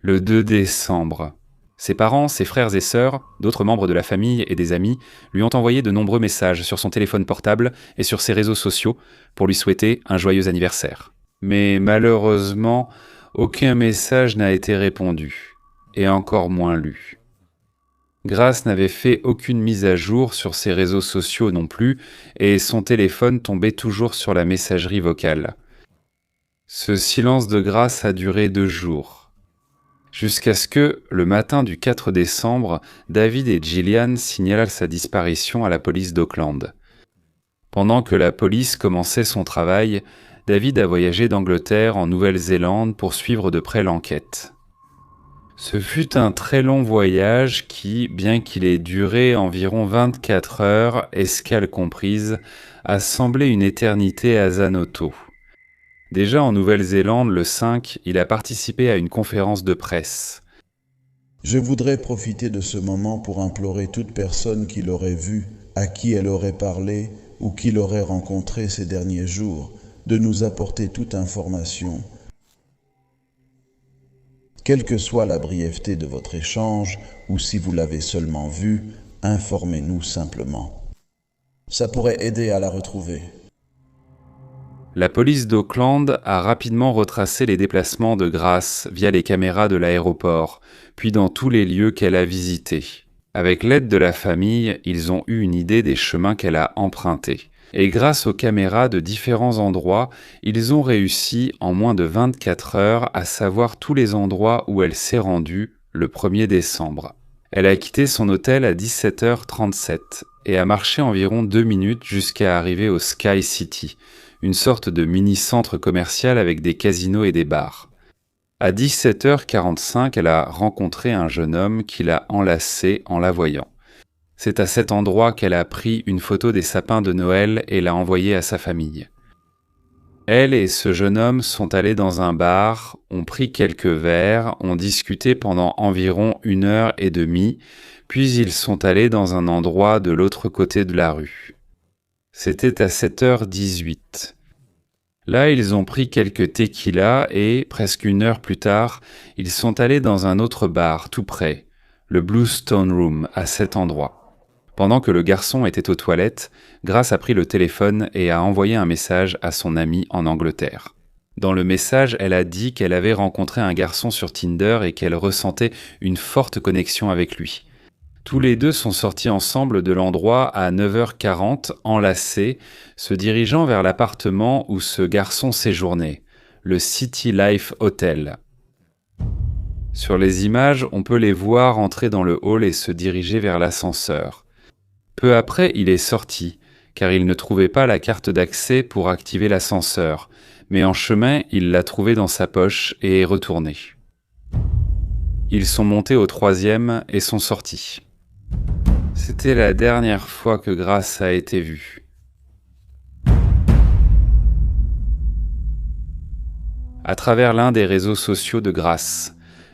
Le 2 décembre, ses parents, ses frères et sœurs, d'autres membres de la famille et des amis lui ont envoyé de nombreux messages sur son téléphone portable et sur ses réseaux sociaux pour lui souhaiter un joyeux anniversaire. Mais malheureusement, aucun message n'a été répondu, et encore moins lu. Grace n'avait fait aucune mise à jour sur ses réseaux sociaux non plus, et son téléphone tombait toujours sur la messagerie vocale. Ce silence de Grace a duré 2 jours. Jusqu'à ce que, le matin du 4 décembre, David et Gillian signalent sa disparition à la police d'Auckland. Pendant que la police commençait son travail, David a voyagé d'Angleterre en Nouvelle-Zélande pour suivre de près l'enquête. Ce fut un très long voyage qui, bien qu'il ait duré environ 24 heures, escale comprise, a semblé une éternité à Zanoto. Déjà en Nouvelle-Zélande, le 5, il a participé à une conférence de presse. Je voudrais profiter de ce moment pour implorer toute personne qui l'aurait vu, à qui elle aurait parlé ou qui l'aurait rencontré ces derniers jours, de nous apporter toute information. Quelle que soit la brièveté de votre échange, ou si vous l'avez seulement vu, informez-nous simplement. Ça pourrait aider à la retrouver. La police d'Auckland a rapidement retracé les déplacements de Grace via les caméras de l'aéroport, puis dans tous les lieux qu'elle a visités. Avec l'aide de la famille, ils ont eu une idée des chemins qu'elle a empruntés. Et grâce aux caméras de différents endroits, ils ont réussi en moins de 24 heures à savoir tous les endroits où elle s'est rendue le 1er décembre. Elle a quitté son hôtel à 17h37 et a marché environ 2 minutes jusqu'à arriver au Sky City, une sorte de mini-centre commercial avec des casinos et des bars. À 17h45, elle a rencontré un jeune homme qui l'a enlacée en la voyant. C'est à cet endroit qu'elle a pris une photo des sapins de Noël et l'a envoyée à sa famille. Elle et ce jeune homme sont allés dans un bar, ont pris quelques verres, ont discuté pendant environ 1h30, puis ils sont allés dans un endroit de l'autre côté de la rue. C'était à 7h18. Là, ils ont pris quelques tequilas et, presque 1 heure plus tard, ils sont allés dans un autre bar tout près, le Blue Stone Room, à cet endroit. Pendant que le garçon était aux toilettes, Grace a pris le téléphone et a envoyé un message à son ami en Angleterre. Dans le message, elle a dit qu'elle avait rencontré un garçon sur Tinder et qu'elle ressentait une forte connexion avec lui. Tous les deux sont sortis ensemble de l'endroit à 9h40, enlacés, se dirigeant vers l'appartement où ce garçon séjournait, le City Life Hotel. Sur les images, on peut les voir entrer dans le hall et se diriger vers l'ascenseur. Peu après, il est sorti, car il ne trouvait pas la carte d'accès pour activer l'ascenseur, mais en chemin, il l'a trouvée dans sa poche et est retourné. Ils sont montés au 3e et sont sortis. C'était la dernière fois que Grace a été vue. À travers l'un des réseaux sociaux de Grace,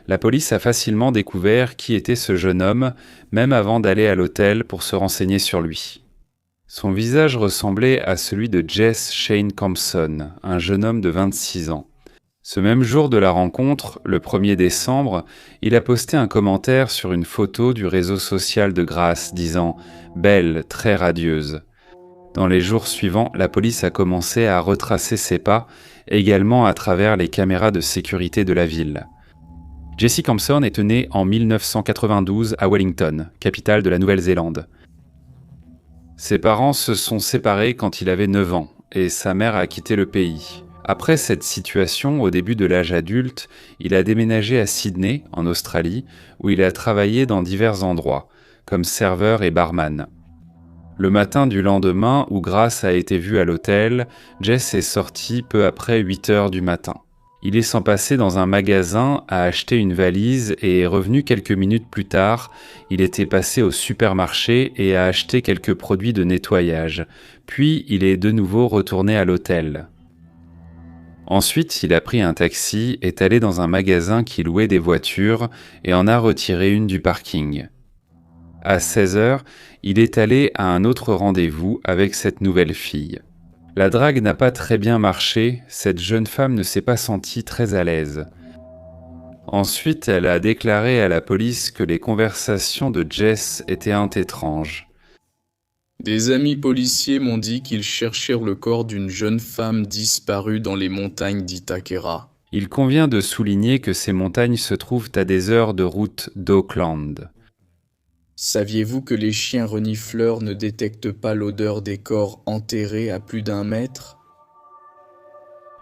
la police a facilement découvert qui était ce jeune homme, même avant d'aller à l'hôtel pour se renseigner sur lui. Son visage ressemblait à celui de Jess Shane Compson, un jeune homme de 26 ans. Ce même jour de la rencontre, le 1er décembre, il a posté un commentaire sur une photo du réseau social de Grace disant « Belle, très radieuse ». Dans les jours suivants, la police a commencé à retracer ses pas, également à travers les caméras de sécurité de la ville. Jessie Compson est née en 1992 à Wellington, capitale de la Nouvelle-Zélande. Ses parents se sont séparés quand il avait 9 ans et sa mère a quitté le pays. Après cette situation, au début de l'âge adulte, il a déménagé à Sydney, en Australie, où il a travaillé dans divers endroits, comme serveur et barman. Le matin du lendemain, où Grace a été vue à l'hôtel, Jess est sorti peu après 8 heures du matin. Il est sans passer dans un magasin à acheter une valise et est revenu quelques minutes plus tard. Il était passé au supermarché et a acheté quelques produits de nettoyage. Puis il est de nouveau retourné à l'hôtel. Ensuite, il a pris un taxi, est allé dans un magasin qui louait des voitures et en a retiré une du parking. À 16h, il est allé à un autre rendez-vous avec cette nouvelle fille. La drague n'a pas très bien marché, cette jeune femme ne s'est pas sentie très à l'aise. Ensuite, elle a déclaré à la police que les conversations de Jess étaient étranges. Des amis policiers m'ont dit qu'ils cherchèrent le corps d'une jeune femme disparue dans les montagnes d'Itakera. Il convient de souligner que ces montagnes se trouvent à des heures de route d'Auckland. Saviez-vous que les chiens renifleurs ne détectent pas l'odeur des corps enterrés à plus d'1 mètre ?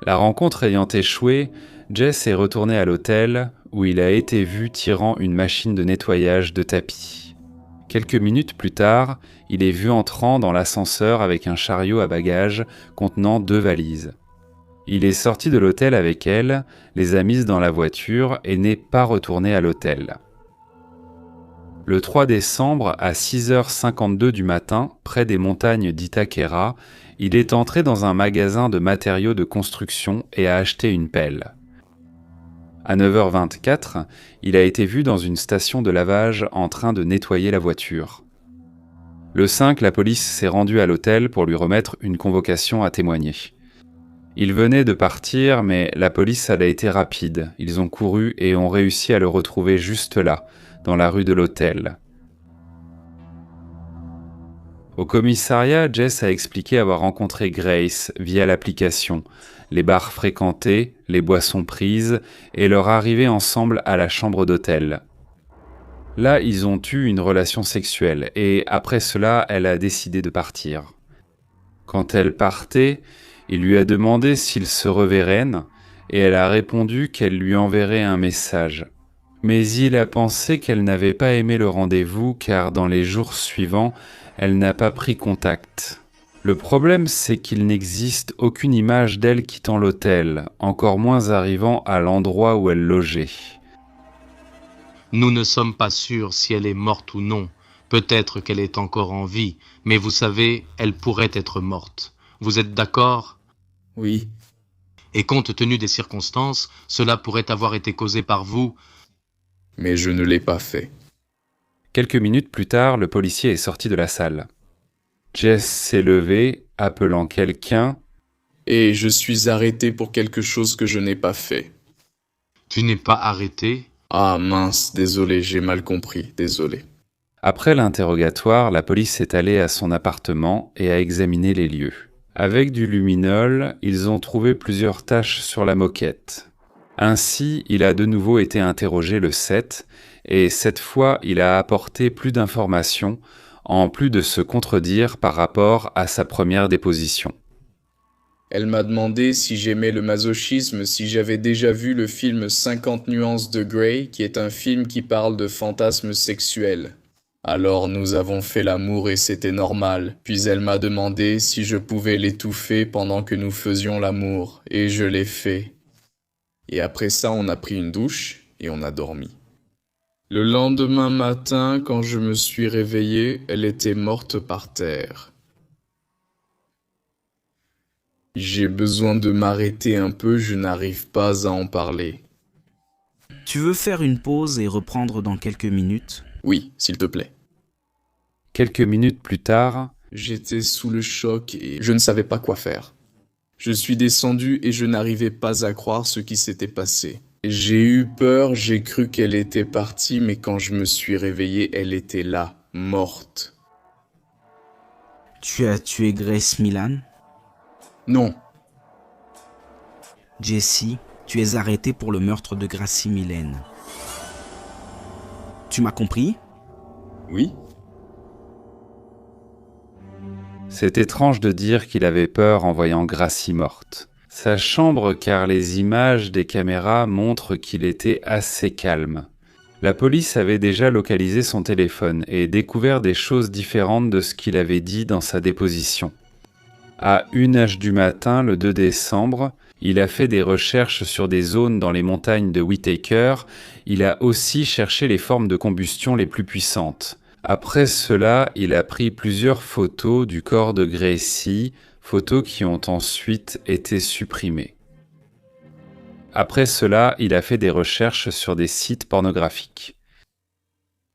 La rencontre ayant échoué, Jess est retourné à l'hôtel où il a été vu tirant une machine de nettoyage de tapis. Quelques minutes plus tard, il est vu entrant dans l'ascenseur avec un chariot à bagages contenant 2 valises. Il est sorti de l'hôtel avec elle, les a mises dans la voiture et n'est pas retourné à l'hôtel. Le 3 décembre, à 6h52 du matin, près des montagnes d'Itakera, il est entré dans un magasin de matériaux de construction et a acheté une pelle. À 9h24, il a été vu dans une station de lavage en train de nettoyer la voiture. Le 5, la police s'est rendue à l'hôtel pour lui remettre une convocation à témoigner. Il venait de partir, mais la police a été rapide. Ils ont couru et ont réussi à le retrouver juste là, dans la rue de l'hôtel. Au commissariat, Jess a expliqué avoir rencontré Grace via l'application, les bars fréquentés, les boissons prises et leur arrivée ensemble à la chambre d'hôtel. Là, ils ont eu une relation sexuelle et après cela, elle a décidé de partir. Quand elle partait, il lui a demandé s'ils se reverraient et elle a répondu qu'elle lui enverrait un message. Mais il a pensé qu'elle n'avait pas aimé le rendez-vous car dans les jours suivants, elle n'a pas pris contact. Le problème, c'est qu'il n'existe aucune image d'elle quittant l'hôtel, encore moins arrivant à l'endroit où elle logeait. Nous ne sommes pas sûrs si elle est morte ou non. Peut-être qu'elle est encore en vie, mais vous savez, elle pourrait être morte. Vous êtes d'accord ? Oui. Et compte tenu des circonstances, cela pourrait avoir été causé par vous. Mais je ne l'ai pas fait. Quelques minutes plus tard, le policier est sorti de la salle. Jess s'est levée, appelant quelqu'un. Et je suis arrêté pour quelque chose que je n'ai pas fait. Tu n'es pas arrêté ? Ah mince, désolé, j'ai mal compris, désolé. Après l'interrogatoire, la police est allée à son appartement et a examiné les lieux. Avec du luminol, ils ont trouvé plusieurs taches sur la moquette. Ainsi, il a de nouveau été interrogé le 7, et cette fois, il a apporté plus d'informations, en plus de se contredire par rapport à sa première déposition. Elle m'a demandé si j'aimais le masochisme, si j'avais déjà vu le film 50 nuances de Grey, qui est un film qui parle de fantasmes sexuels. Alors nous avons fait l'amour et c'était normal, puis elle m'a demandé si je pouvais l'étouffer pendant que nous faisions l'amour, et je l'ai fait. Et après ça, on a pris une douche et on a dormi. Le lendemain matin, quand je me suis réveillé, elle était morte par terre. J'ai besoin de m'arrêter un peu, je n'arrive pas à en parler. Tu veux faire une pause et reprendre dans quelques minutes ? Oui, s'il te plaît. Quelques minutes plus tard, j'étais sous le choc et je ne savais pas quoi faire. Je suis descendu et je n'arrivais pas à croire ce qui s'était passé. J'ai eu peur, j'ai cru qu'elle était partie, mais quand je me suis réveillé, elle était là, morte. Tu as tué Grace Milan ? Non. Jesse, tu es arrêté pour le meurtre de Gracie Millen. Tu m'as compris ? Oui. C'est étrange de dire qu'il avait peur en voyant Gracie morte. Sa chambre, car les images des caméras montrent qu'il était assez calme. La police avait déjà localisé son téléphone et découvert des choses différentes de ce qu'il avait dit dans sa déposition. À 1h du matin, le 2 décembre, il a fait des recherches sur des zones dans les montagnes de Whitaker. Il a aussi cherché les formes de combustion les plus puissantes. Après cela, il a pris plusieurs photos du corps de Gracie, photos qui ont ensuite été supprimées. Après cela, il a fait des recherches sur des sites pornographiques.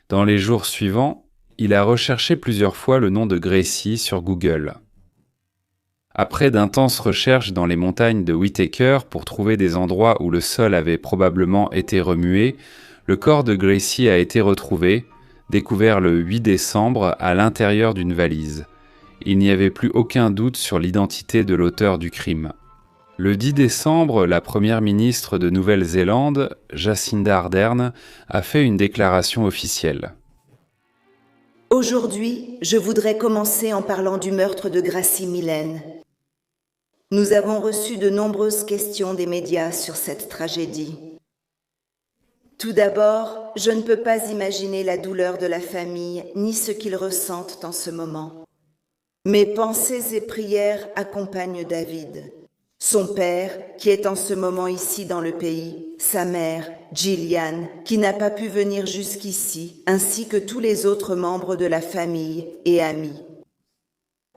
Dans les jours suivants, il a recherché plusieurs fois le nom de Gracie sur Google. Après d'intenses recherches dans les montagnes de Whitaker pour trouver des endroits où le sol avait probablement été remué, le corps de Gracie a été retrouvé, découvert le 8 décembre à l'intérieur d'une valise. Il n'y avait plus aucun doute sur l'identité de l'auteur du crime. Le 10 décembre, la première ministre de Nouvelle-Zélande, Jacinda Ardern, a fait une déclaration officielle. Aujourd'hui, je voudrais commencer en parlant du meurtre de Gracie Millen. Nous avons reçu de nombreuses questions des médias sur cette tragédie. Tout d'abord, je ne peux pas imaginer la douleur de la famille ni ce qu'ils ressentent en ce moment. Mes pensées et prières accompagnent David, son père qui est en ce moment ici dans le pays, sa mère, Gillian, qui n'a pas pu venir jusqu'ici, ainsi que tous les autres membres de la famille et amis.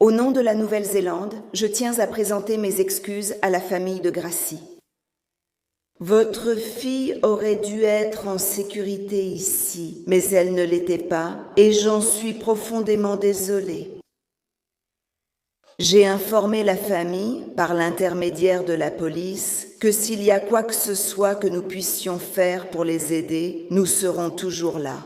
Au nom de la Nouvelle-Zélande, je tiens à présenter mes excuses à la famille de Gracie. Votre fille aurait dû être en sécurité ici, mais elle ne l'était pas, et j'en suis profondément désolée. J'ai informé la famille, par l'intermédiaire de la police, que s'il y a quoi que ce soit que nous puissions faire pour les aider, nous serons toujours là.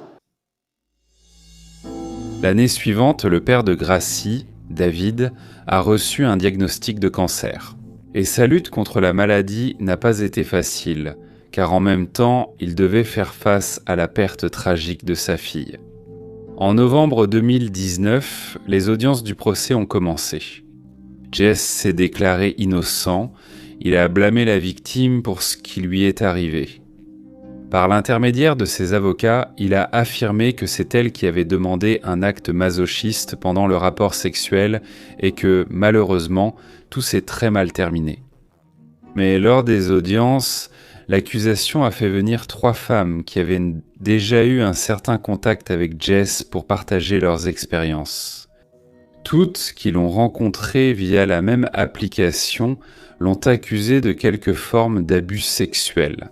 L'année suivante, le père de Gracie, David, a reçu un diagnostic de cancer. Et sa lutte contre la maladie n'a pas été facile, car en même temps, il devait faire face à la perte tragique de sa fille. En novembre 2019, les audiences du procès ont commencé. Jess s'est déclaré innocent, il a blâmé la victime pour ce qui lui est arrivé. Par l'intermédiaire de ses avocats, il a affirmé que c'est elle qui avait demandé un acte masochiste pendant le rapport sexuel et que, malheureusement, tout s'est très mal terminé. Mais lors des audiences, l'accusation a fait venir 3 femmes qui avaient déjà eu un certain contact avec Jess pour partager leurs expériences. Toutes, qui l'ont rencontrée via la même application, l'ont accusée de quelque forme d'abus sexuel.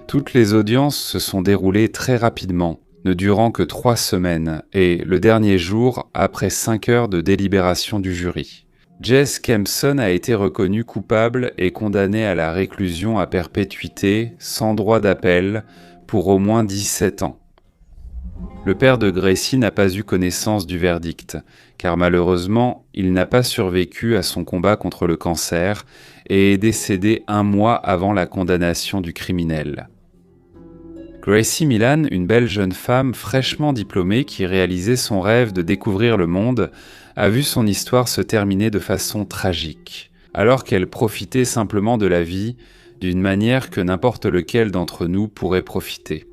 Toutes les audiences se sont déroulées très rapidement, ne durant que 3 semaines, et le dernier jour, après 5 heures de délibération du jury. Jess Kempson a été reconnue coupable et condamnée à la réclusion à perpétuité, sans droit d'appel, pour au moins 17 ans. Le père de Gracie n'a pas eu connaissance du verdict, car malheureusement, il n'a pas survécu à son combat contre le cancer et est décédé 1 mois avant la condamnation du criminel. Gracie Millan, une belle jeune femme fraîchement diplômée qui réalisait son rêve de découvrir le monde, a vu son histoire se terminer de façon tragique, alors qu'elle profitait simplement de la vie d'une manière que n'importe lequel d'entre nous pourrait profiter.